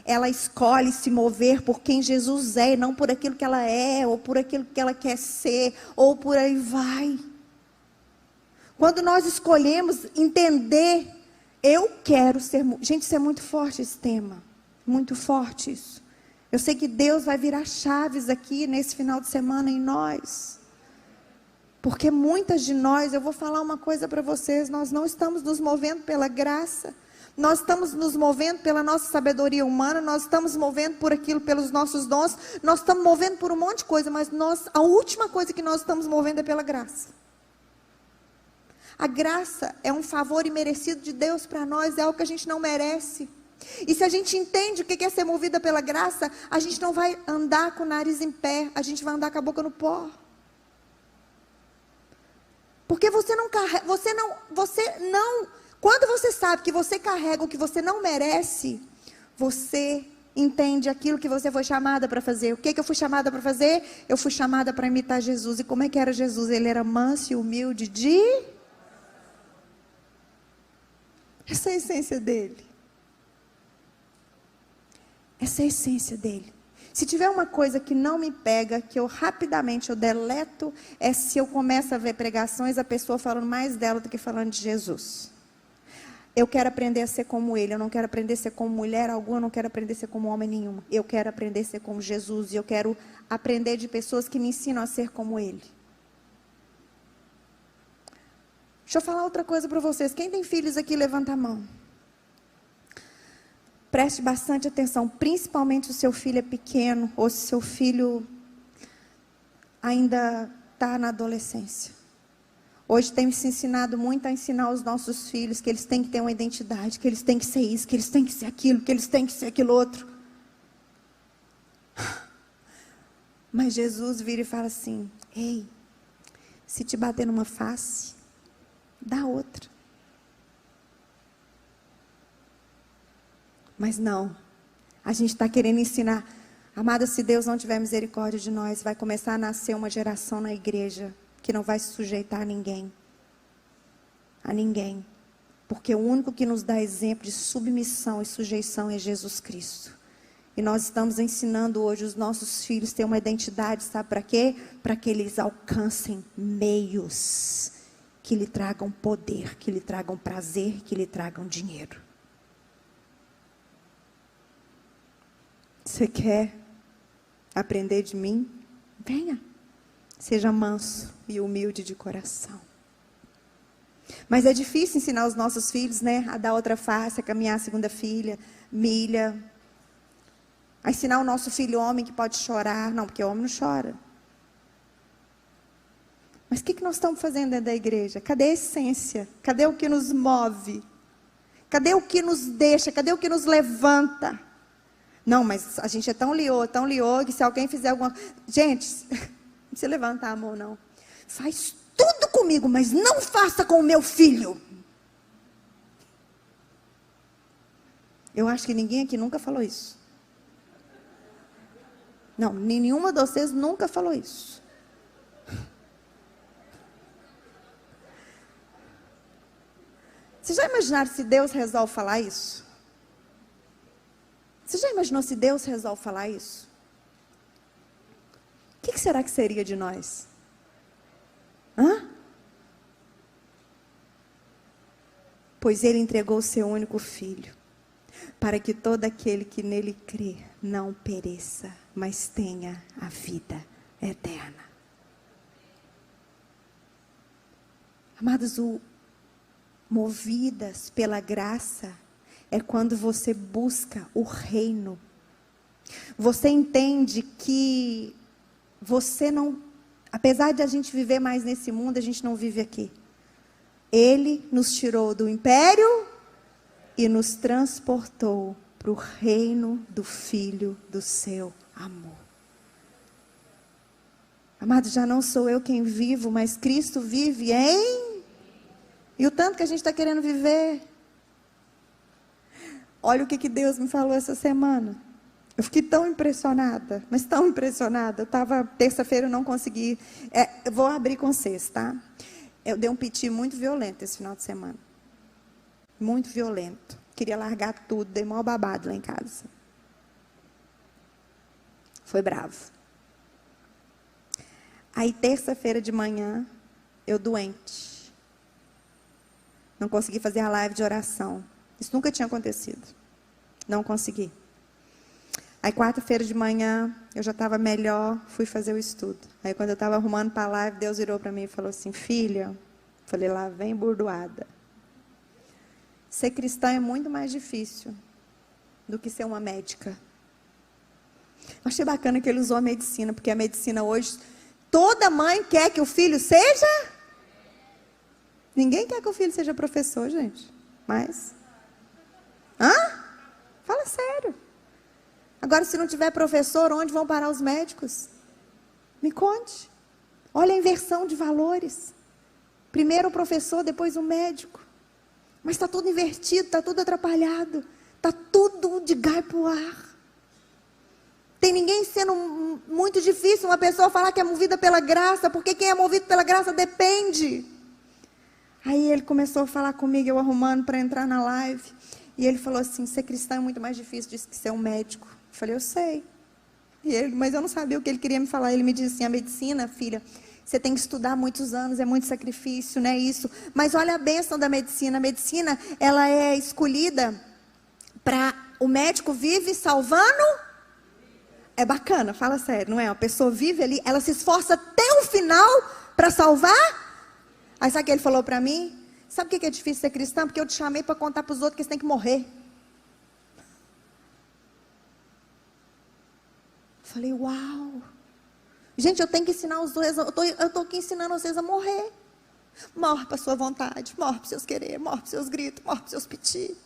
ela escolhe se mover por quem Jesus é, e não por aquilo que ela é, ou por aquilo que ela quer ser, ou por aí vai. Quando nós escolhemos entender, eu quero ser... Gente, isso é muito forte esse tema, muito forte isso. Eu sei que Deus vai virar chaves aqui nesse final de semana em nós. Porque muitas de nós, eu vou falar uma coisa para vocês, nós não estamos nos movendo pela graça, nós estamos nos movendo pela nossa sabedoria humana, nós estamos movendo por aquilo, pelos nossos dons, nós estamos movendo por um monte de coisa, mas a última coisa que nós estamos movendo é pela graça. A graça é um favor imerecido de Deus para nós, é algo que a gente não merece. E se a gente entende o que é ser movida pela graça, a gente não vai andar com o nariz em pé, a gente vai andar com a boca no pó. Porque você não, quando você sabe que você carrega o que você não merece, você entende aquilo que você foi chamada para fazer. O que eu fui chamada para fazer? Eu fui chamada para imitar Jesus. E como é que era Jesus? Ele era manso e humilde Essa é a essência dele. Essa é a essência dele. Se tiver uma coisa que não me pega, que eu rapidamente deleto, é se eu começo a ver pregações, a pessoa falando mais dela do que falando de Jesus. Eu quero aprender a ser como ele, eu não quero aprender a ser como mulher alguma, eu não quero aprender a ser como homem nenhum. Eu quero aprender a ser como Jesus, e eu quero aprender de pessoas que me ensinam a ser como ele. Deixa eu falar outra coisa para vocês. Quem tem filhos aqui, levanta a mão. Preste bastante atenção, principalmente se o seu filho é pequeno, ou se seu filho ainda está na adolescência. Hoje tem se ensinado muito a ensinar os nossos filhos que eles têm que ter uma identidade, que eles têm que ser isso, que eles têm que ser aquilo, que eles têm que ser aquilo outro. Mas Jesus vira e fala assim: ei, se te bater numa face, dá outra. Mas não, a gente está querendo ensinar. Amada, se Deus não tiver misericórdia de nós, vai começar a nascer uma geração na igreja que não vai se sujeitar a ninguém. A ninguém. Porque o único que nos dá exemplo de submissão e sujeição é Jesus Cristo. E nós estamos ensinando hoje os nossos filhos a ter uma identidade, sabe para quê? Para que eles alcancem meios que lhe tragam poder, que lhe tragam prazer, que lhe tragam dinheiro. Você quer aprender de mim? Venha. Seja manso e humilde de coração. Mas é difícil ensinar os nossos filhos, né? A dar outra face, a caminhar a segunda milha. A ensinar o nosso filho homem que pode chorar. Não, porque o homem não chora. Mas o que nós estamos fazendo dentro da igreja? Cadê a essência? Cadê o que nos move? Cadê o que nos deixa? Cadê o que nos levanta? Não, mas a gente é tão liô, que se alguém fizer alguma... Gente, não precisa levantar a mão, não. Faz tudo comigo, mas não faça com o meu filho. Eu acho que ninguém aqui nunca falou isso. Não, nenhuma de vocês nunca falou isso. Vocês já imaginaram se Deus resolve falar isso? Você já imaginou se Deus resolve falar isso? O que será que seria de nós? Hã? Pois Ele entregou o seu único Filho, para que todo aquele que nele crê não pereça, mas tenha a vida eterna. Amados, movidas pela graça é quando você busca o reino. Você entende que você não, apesar de a gente viver mais nesse mundo, a gente não vive aqui. Ele nos tirou do império e nos transportou para o reino do Filho do seu amor. Amados, já não sou eu quem vivo, mas Cristo vive em... E o tanto que a gente está querendo viver. Olha o que Deus me falou essa semana. Eu fiquei tão impressionada, mas tão impressionada. Terça-feira eu não consegui. Eu vou abrir com vocês, tá? Eu dei um piti muito violento esse final de semana. Muito violento. Queria largar tudo, dei maior babado lá em casa. Foi bravo. Aí, terça-feira de manhã, eu doente. Não consegui fazer a live de oração. Isso nunca tinha acontecido. Não consegui. Aí, quarta-feira de manhã, eu já estava melhor, fui fazer o estudo. Aí, quando eu estava arrumando para a live, Deus virou para mim e falou assim: filha, falei, lá vem burdoada. Ser cristã é muito mais difícil do que ser uma médica. Eu achei bacana que ele usou a medicina, porque a medicina hoje, toda mãe quer que o filho seja... Ninguém quer que o filho seja professor, gente. Mas... Hã? Fala sério. Agora, se não tiver professor, onde vão parar os médicos? Me conte. Olha a inversão de valores. Primeiro o professor, depois o médico. Mas está tudo invertido, está tudo atrapalhado. Está tudo de gai para o ar. Tem ninguém sendo muito difícil uma pessoa falar que é movida pela graça, porque quem é movido pela graça depende. Aí ele começou a falar comigo, eu arrumando para entrar na live. E ele falou assim: ser cristão é muito mais difícil do que ser um médico. Eu falei: eu sei. Mas eu não sabia o que ele queria me falar. Ele me disse assim: a medicina, filha, você tem que estudar muitos anos, é muito sacrifício, não é isso. Mas olha a bênção da medicina. A medicina, ela é escolhida para... O médico vive salvando... É bacana, fala sério, não é? A pessoa vive ali, ela se esforça até o final para salvar. Aí sabe o que ele falou para mim? Sabe o que é difícil ser cristão? Porque eu te chamei para contar para os outros que eles têm que morrer. Falei, uau. Gente, eu tenho que ensinar os dois, eu estou aqui ensinando vocês a morrer. Morre para a sua vontade, morre para os seus querer, morre para os seus gritos, morre para os seus piti.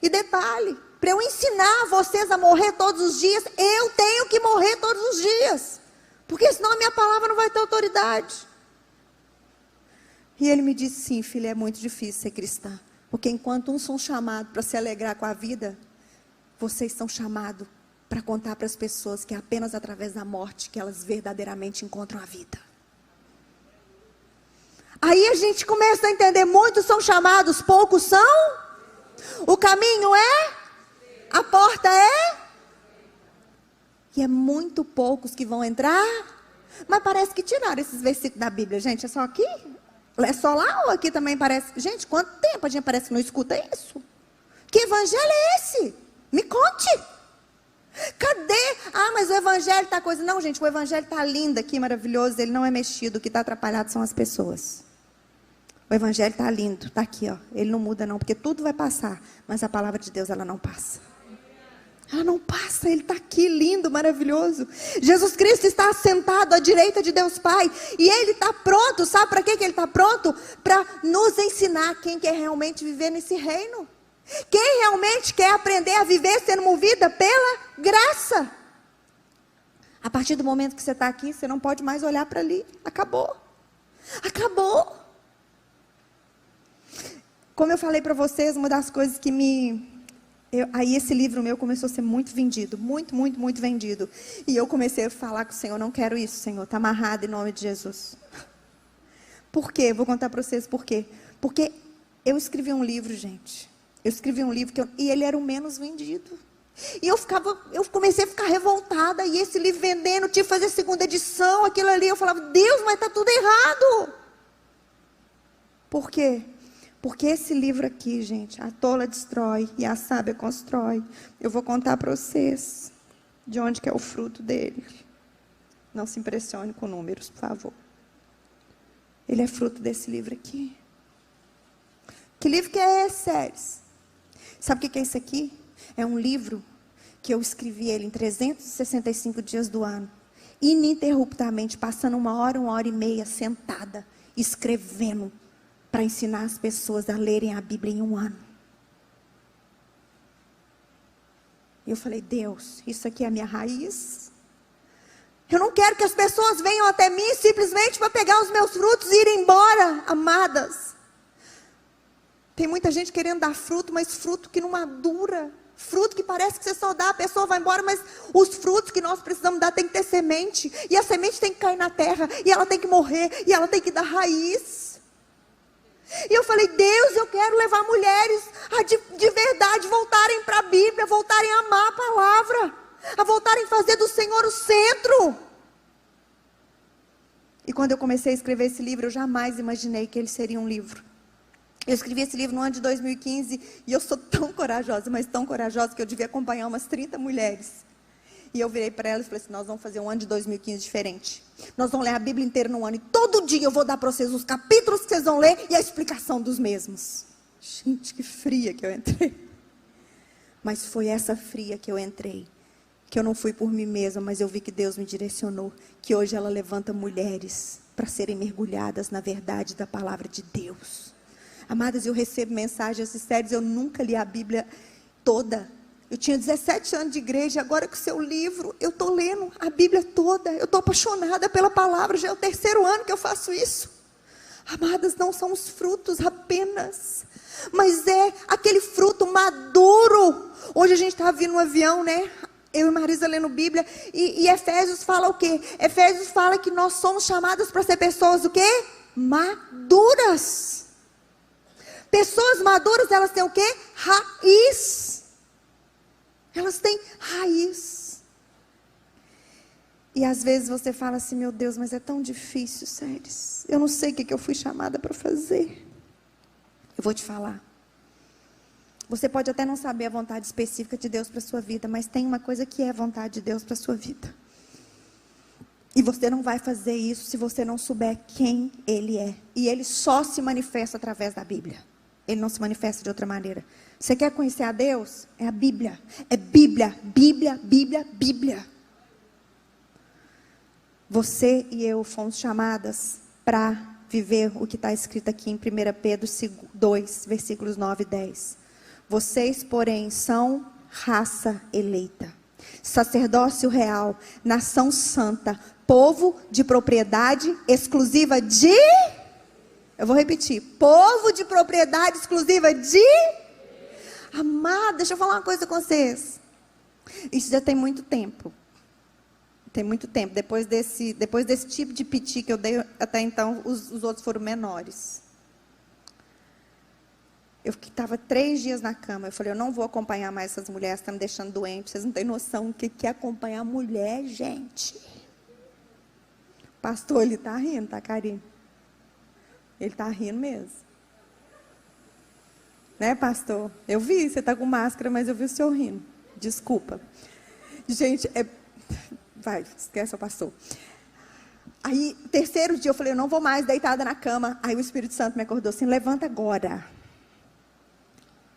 E detalhe, para eu ensinar vocês a morrer todos os dias, eu tenho que morrer todos os dias. Porque senão a minha palavra não vai ter autoridade. E ele me disse: sim, filha, é muito difícil ser cristã. Porque enquanto uns são chamados para se alegrar com a vida, vocês são chamados para contar para as pessoas que é apenas através da morte que elas verdadeiramente encontram a vida. Aí a gente começa a entender: muitos são chamados, poucos são. O caminho é, a porta é, e é muito poucos que vão entrar. Mas parece que tiraram esses versículos da Bíblia, gente. É só aqui? É só lá ou aqui também parece? Gente, quanto tempo a gente parece que não escuta isso? Que evangelho é esse? Me conte. Cadê? Ah, mas o evangelho está coisa. Não, gente, o evangelho está lindo aqui, maravilhoso. Ele não é mexido. O que está atrapalhado são as pessoas. O evangelho está lindo, está aqui, ó. Ele não muda não, porque tudo vai passar. Mas a palavra de Deus, ela não passa. Ela não passa, ele está aqui, lindo, maravilhoso. Jesus Cristo está assentado à direita de Deus Pai. E ele está pronto, sabe para que ele está pronto? Para nos ensinar quem quer realmente viver nesse reino. Quem realmente quer aprender a viver sendo movida pela graça. A partir do momento que você está aqui, você não pode mais olhar para ali. Acabou. Acabou. Como eu falei para vocês, uma das coisas que aí esse livro meu começou a ser muito vendido. Muito, muito, muito vendido. E eu comecei a falar com o Senhor: não quero isso, Senhor. Está amarrado em nome de Jesus. Por quê? Vou contar para vocês por quê. Porque Eu escrevi um livro, gente. Eu escrevi um livro e ele era o menos vendido. E eu comecei a ficar revoltada. E esse livro vendendo, tive que fazer segunda edição, aquilo ali. Eu falava, Deus, mas está tudo errado. Por quê? Porque esse livro aqui, gente, a tola destrói e a sábia constrói. Eu vou contar para vocês de onde que é o fruto dele. Não se impressione com números, por favor. Ele é fruto desse livro aqui. Que livro que é esse, Séries? Sabe o que é isso aqui? É um livro que eu escrevi ele em 365 dias do ano. Ininterruptamente, passando 1 hora e meia sentada, escrevendo, para ensinar as pessoas a lerem a Bíblia em um ano. E eu falei, Deus, isso aqui é a minha raiz. Eu não quero que as pessoas venham até mim simplesmente para pegar os meus frutos e ir embora, amadas. Tem muita gente querendo dar fruto, mas fruto que não madura. Fruto que parece que você só dá, a pessoa vai embora, mas os frutos que nós precisamos dar tem que ter semente. E a semente tem que cair na terra, e ela tem que morrer, e ela tem que dar raiz. E eu falei, Deus, eu quero levar mulheres a de verdade voltarem para a Bíblia, voltarem a amar a palavra, a voltarem a fazer do Senhor o centro. E quando eu comecei a escrever esse livro, eu jamais imaginei que ele seria um livro. Eu escrevi esse livro no ano de 2015 e eu sou tão corajosa, mas tão corajosa que eu devia acompanhar umas 30 mulheres. E eu virei para elas e falei assim, nós vamos fazer um ano de 2015 diferente. Nós vamos ler a Bíblia inteira num ano e todo dia eu vou dar para vocês os capítulos que vocês vão ler e a explicação dos mesmos. Gente, que fria que eu entrei. Mas foi essa fria que eu entrei. Que eu não fui por mim mesma, mas eu vi que Deus me direcionou. Que hoje ela levanta mulheres para serem mergulhadas na verdade da palavra de Deus. Amadas, eu recebo mensagens sérias, eu nunca li a Bíblia toda. Eu tinha 17 anos de igreja, agora com o seu livro, eu estou lendo a Bíblia toda. Eu estou apaixonada pela palavra, já é o 3º ano que eu faço isso. Amadas, não são os frutos apenas, mas é aquele fruto maduro. Hoje a gente estava vindo no avião, né? Eu e Marisa lendo Bíblia, e Efésios fala o quê? Efésios fala que nós somos chamadas para ser pessoas o quê? Maduras. Pessoas maduras, elas têm o quê? Raiz. Elas têm raiz. E às vezes você fala assim, meu Deus, mas é tão difícil, Séries. Eu não sei o que eu fui chamada para fazer. Eu vou te falar. Você pode até não saber a vontade específica de Deus para a sua vida, mas tem uma coisa que é a vontade de Deus para a sua vida. E você não vai fazer isso se você não souber quem Ele é. E Ele só se manifesta através da Bíblia. Ele não se manifesta de outra maneira. Você quer conhecer a Deus? É a Bíblia. É Bíblia, Bíblia, Bíblia, Bíblia. Você e eu fomos chamadas para viver o que está escrito aqui em 1 Pedro 2, versículos 9 e 10. Vocês, porém, são raça eleita, sacerdócio real, nação santa, povo de propriedade exclusiva de... Eu vou repetir. Povo de propriedade exclusiva de... Amada, deixa eu falar uma coisa com vocês. Isso já tem muito tempo. Tem muito tempo. Depois desse tipo de piti que eu dei, até então, os outros foram menores. Eu estava 3 dias na cama. Eu falei, eu não vou acompanhar mais essas mulheres, estão me deixando doente. Vocês não têm noção do que é acompanhar mulher, gente. Pastor, ele está rindo, tá, Karine? Ele está rindo mesmo. Né, pastor? Eu vi, você está com máscara, mas eu vi o senhor rindo. Desculpa. Gente, vai, esquece o pastor. Aí, 3º dia, eu falei, eu não vou mais deitada na cama. Aí o Espírito Santo me acordou assim, levanta agora.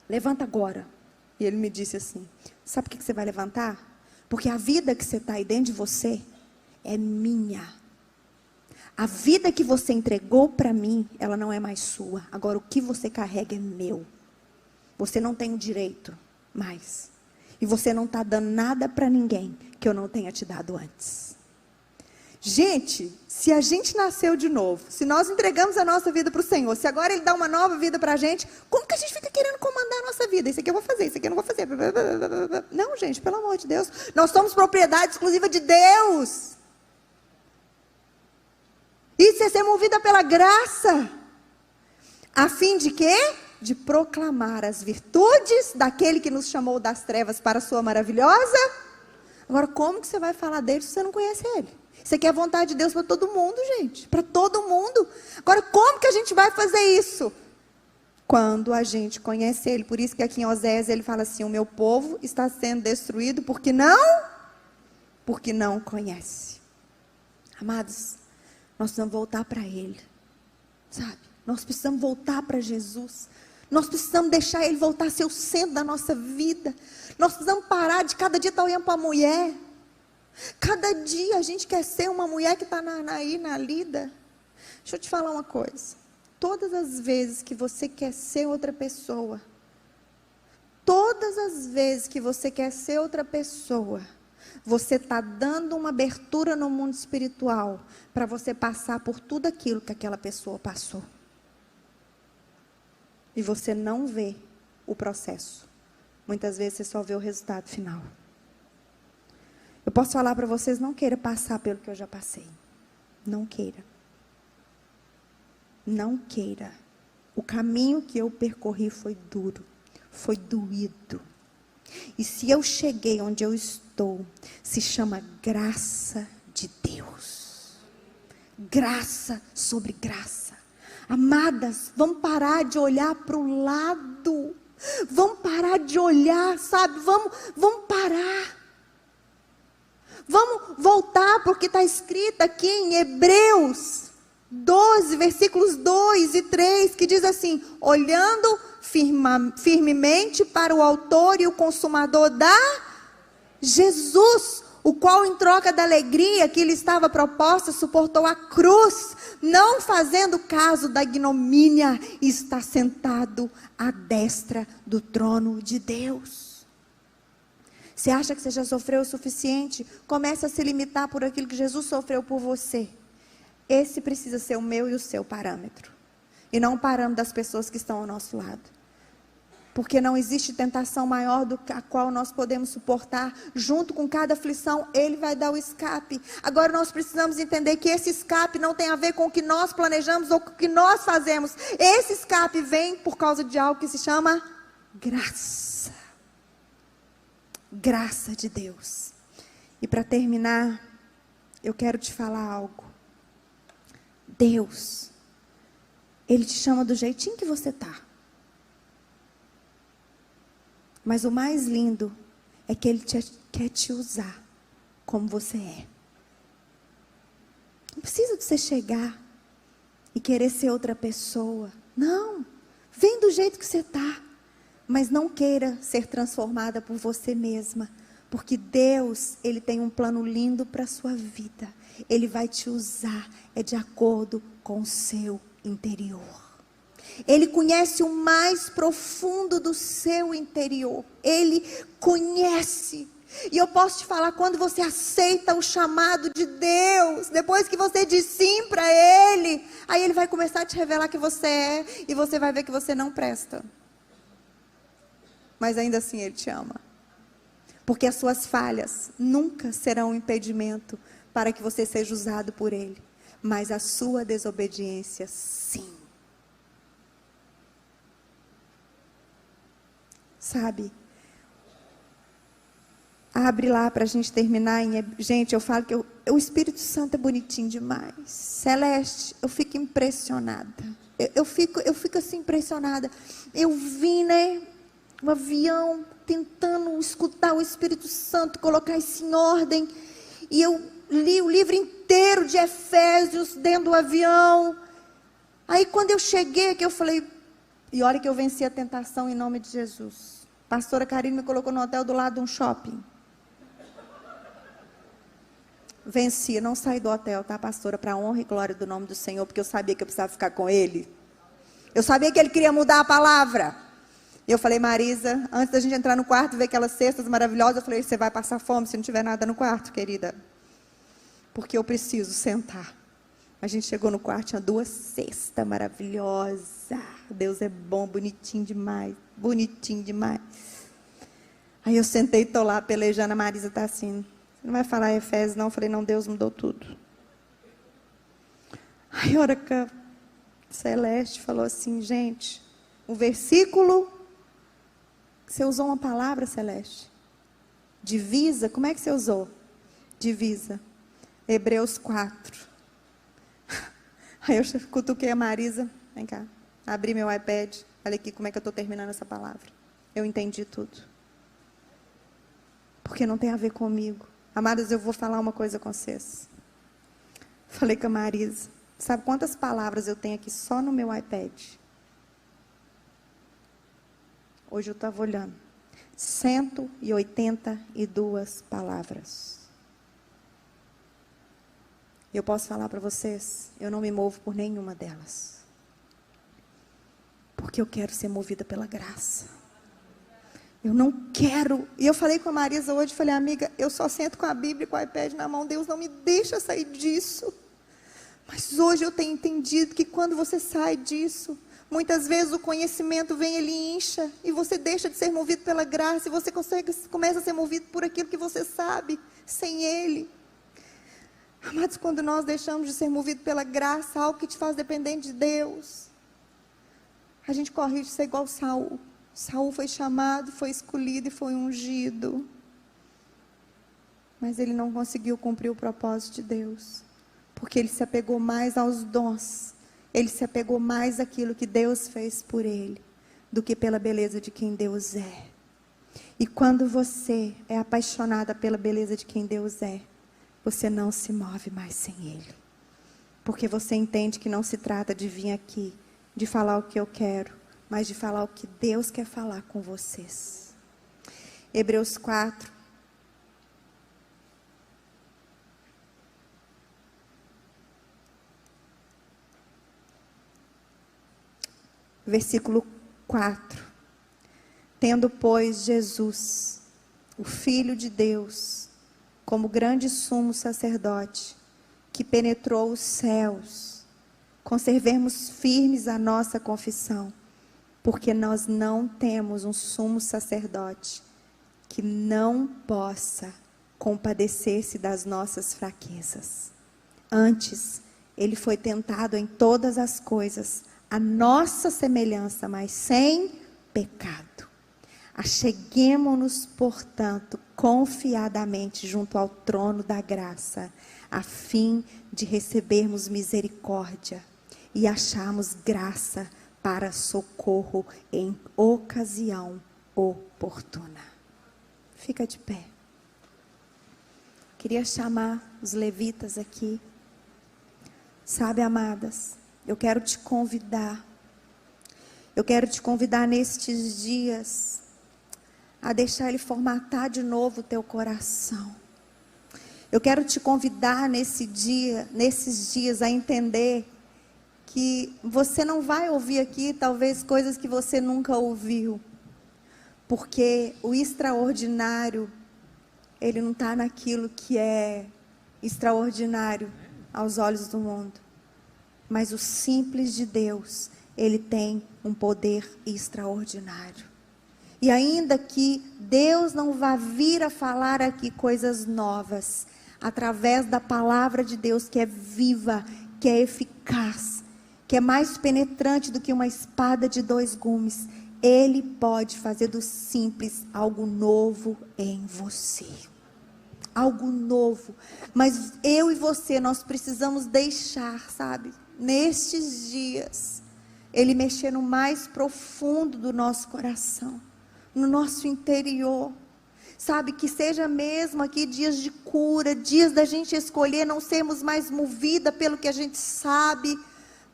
Levanta agora. E ele me disse assim, sabe por que você vai levantar? Porque a vida que você está aí dentro de você é minha. A vida que você entregou para mim, ela não é mais sua. Agora, o que você carrega é meu. Você não tem o direito mais. E você não está dando nada para ninguém que eu não tenha te dado antes. Gente, se a gente nasceu de novo, se nós entregamos a nossa vida para o Senhor, se agora Ele dá uma nova vida para a gente, como que a gente fica querendo comandar a nossa vida? Isso aqui eu vou fazer, isso aqui eu não vou fazer. Não, gente, pelo amor de Deus. Nós somos propriedade exclusiva de Deus. Isso é ser movida pela graça. A fim de quê? de proclamar as virtudes daquele que nos chamou das trevas para a sua maravilhosa. Agora, como que você vai falar dele se você não conhece ele? Isso aqui é a vontade de Deus para todo mundo, gente. Para todo mundo. Agora, como que a gente vai fazer isso? Quando a gente conhece ele. Por isso que aqui em Oséias ele fala assim: o meu povo está sendo destruído porque não conhece. Amados, nós precisamos voltar para ele. Sabe? Nós precisamos voltar para Jesus. Nós precisamos deixar ele voltar a ser o centro da nossa vida. Nós precisamos parar de cada dia estar olhando para a mulher. Cada dia a gente quer ser uma mulher que está aí na lida. Deixa eu te falar uma coisa. Todas as vezes que você quer ser outra pessoa, todas as vezes que você quer ser outra pessoa, você está dando uma abertura no mundo espiritual para você passar por tudo aquilo que aquela pessoa passou. E você não vê o processo. Muitas vezes você só vê o resultado final. Eu posso falar para vocês: não queira passar pelo que eu já passei. Não queira. Não queira. O caminho que eu percorri foi duro. Foi doído. E se eu cheguei onde eu estou, se chama graça de Deus. Graça sobre graça. Amadas, vamos parar de olhar para o lado. Vamos parar de olhar, sabe? Vamos parar. Vamos voltar para o que está escrito aqui em Hebreus 12, versículos 2 e 3, que diz assim: olhando firmemente para o autor e o consumador da Jesus, o qual em troca da alegria que lhe estava proposta, suportou a cruz, não fazendo caso da ignomínia, e está sentado à destra do trono de Deus. Você acha que você já sofreu o suficiente? Comece a se limitar por aquilo que Jesus sofreu por você. Esse precisa ser o meu e o seu parâmetro. E não o parâmetro das pessoas que estão ao nosso lado. Porque não existe tentação maior do que a qual nós podemos suportar. Junto com cada aflição, Ele vai dar o escape. Agora nós precisamos entender que esse escape não tem a ver com o que nós planejamos ou com o que nós fazemos. Esse escape vem por causa de algo que se chama graça. Graça de Deus. E para terminar, eu quero te falar algo. Deus, Ele te chama do jeitinho que você está. Mas o mais lindo é que Ele quer te usar como você é. Não precisa de você chegar e querer ser outra pessoa. Não, vem do jeito que você está. Mas não queira ser transformada por você mesma. Porque Deus, Ele tem um plano lindo para a sua vida. Ele vai te usar, é de acordo com o seu interior. Ele conhece o mais profundo do seu interior. Ele conhece. E eu posso te falar, quando você aceita o chamado de Deus, depois que você diz sim para Ele, aí Ele vai começar a te revelar que você é, e você vai ver que você não presta. Mas ainda assim Ele te ama. Porque as suas falhas nunca serão um impedimento para que você seja usado por Ele. Mas a sua desobediência, sim. Sabe? Abre lá para a gente terminar. Gente, eu falo que o Espírito Santo é bonitinho demais. Celeste, eu fico impressionada. Eu fico assim impressionada. Eu vi, um avião tentando escutar o Espírito Santo, colocar isso em ordem. E eu li o livro inteiro de Efésios dentro do avião. Aí quando eu cheguei aqui, eu falei, e olha que eu venci a tentação em nome de Jesus. A pastora Karine me colocou no hotel do lado de um shopping. Venci, não saí do hotel, tá, pastora? Para a honra e glória do nome do Senhor, porque eu sabia que eu precisava ficar com Ele. Eu sabia que Ele queria mudar a palavra. Eu falei, Marisa, antes da gente entrar no quarto, ver aquelas cestas maravilhosas, eu falei, você vai passar fome se não tiver nada no quarto, querida? Porque eu preciso sentar. A gente chegou no quarto, tinha 2 cestas maravilhosas. Deus é bom, bonitinho demais. Bonitinho demais. Aí eu sentei e estou lá pelejando, a Marisa está assim, você não vai falar Efésios não? Eu falei, não, Deus mudou tudo. Aí a hora que a Celeste falou assim, gente, o versículo, você usou uma palavra, Celeste? Divisa, como é que você usou? Divisa. Hebreus 4. Aí eu cutuquei a Marisa, vem cá, abri meu iPad, olha aqui como é que eu estou terminando essa palavra. Eu entendi tudo. Porque não tem a ver comigo. Amadas, eu vou falar uma coisa com vocês. Falei com a Marisa, sabe quantas palavras eu tenho aqui só no meu iPad? Hoje eu estava olhando. 182 palavras. Eu posso falar para vocês, eu não me movo por nenhuma delas. Porque eu quero ser movida pela graça. Eu não quero. E eu falei com a Marisa hoje, falei, amiga, eu só sento com a Bíblia e com o iPad na mão. Deus não me deixa sair disso. Mas hoje eu tenho entendido que quando você sai disso, muitas vezes o conhecimento vem, ele incha, e você deixa de ser movido pela graça, e você começa a ser movido por aquilo que você sabe, sem ele. Amados, quando nós deixamos de ser movidos pela graça, algo que te faz dependente de Deus, a gente corre de ser igual Saul. Saul foi chamado, foi escolhido e foi ungido. Mas ele não conseguiu cumprir o propósito de Deus, porque ele se apegou mais aos dons, ele se apegou mais àquilo que Deus fez por ele, do que pela beleza de quem Deus é. E quando você é apaixonada pela beleza de quem Deus é, você não se move mais sem ele. Porque você entende que não se trata de vir aqui, de falar o que eu quero, mas de falar o que Deus quer falar com vocês. Hebreus 4. Versículo 4. Tendo, pois, Jesus, o Filho de Deus, como grande sumo sacerdote, que penetrou os céus, conservemos firmes a nossa confissão, porque nós não temos um sumo sacerdote que não possa compadecer-se das nossas fraquezas. Antes, ele foi tentado em todas as coisas, a nossa semelhança, mas sem pecado. Acheguemo-nos, portanto, confiadamente junto ao trono da graça, a fim de recebermos misericórdia e acharmos graça para socorro em ocasião oportuna. Fica de pé. Queria chamar os levitas aqui. Sabe, amadas, eu quero te convidar. Eu quero te convidar nestes dias a deixar ele formatar de novo o teu coração. Eu quero te convidar nesses dias a entender que você não vai ouvir aqui talvez coisas que você nunca ouviu. Porque o extraordinário, ele não está naquilo que é extraordinário aos olhos do mundo. Mas o simples de Deus, ele tem um poder extraordinário. E ainda que Deus não vá vir a falar aqui coisas novas, através da palavra de Deus que é viva, que é eficaz, que é mais penetrante do que uma espada de 2 gumes, ele pode fazer do simples algo novo em você. Algo novo. Mas eu e você, nós precisamos deixar, sabe, nestes dias, ele mexer no mais profundo do nosso coração, no nosso interior. Sabe, que seja mesmo aqui dias de cura, dias da gente escolher não sermos mais movida pelo que a gente sabe,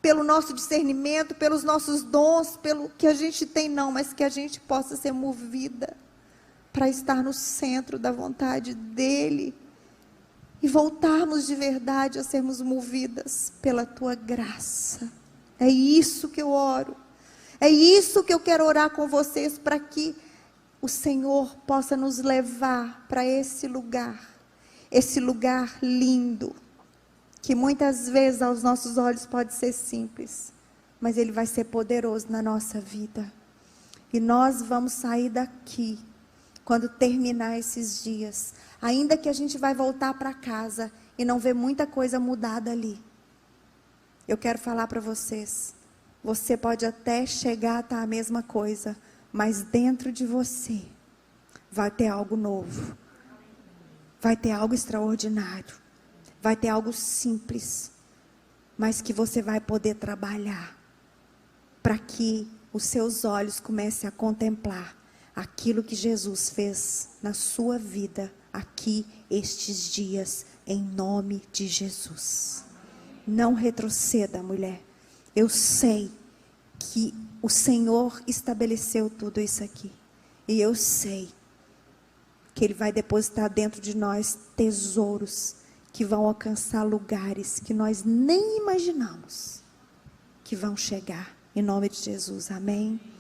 pelo nosso discernimento, pelos nossos dons, pelo que a gente tem, não, mas que a gente possa ser movida para estar no centro da vontade dEle e voltarmos de verdade a sermos movidas pela Tua graça. É isso que eu oro, é isso que eu quero orar com vocês, para que o Senhor possa nos levar para esse lugar lindo, que muitas vezes aos nossos olhos pode ser simples, mas ele vai ser poderoso na nossa vida. E nós vamos sair daqui, quando terminar esses dias, ainda que a gente vai voltar para casa e não ver muita coisa mudada ali. Eu quero falar para vocês, Você pode até chegar a estar a mesma coisa, mas dentro de você vai ter algo novo. Vai ter algo extraordinário. Vai ter algo simples, mas que você vai poder trabalhar para que os seus olhos comecem a contemplar aquilo que Jesus fez na sua vida aqui estes dias, em nome de Jesus. Não retroceda, mulher. Eu sei que o Senhor estabeleceu tudo isso aqui. E eu sei que Ele vai depositar dentro de nós tesouros que vão alcançar lugares que nós nem imaginamos que vão chegar. Em nome de Jesus, amém.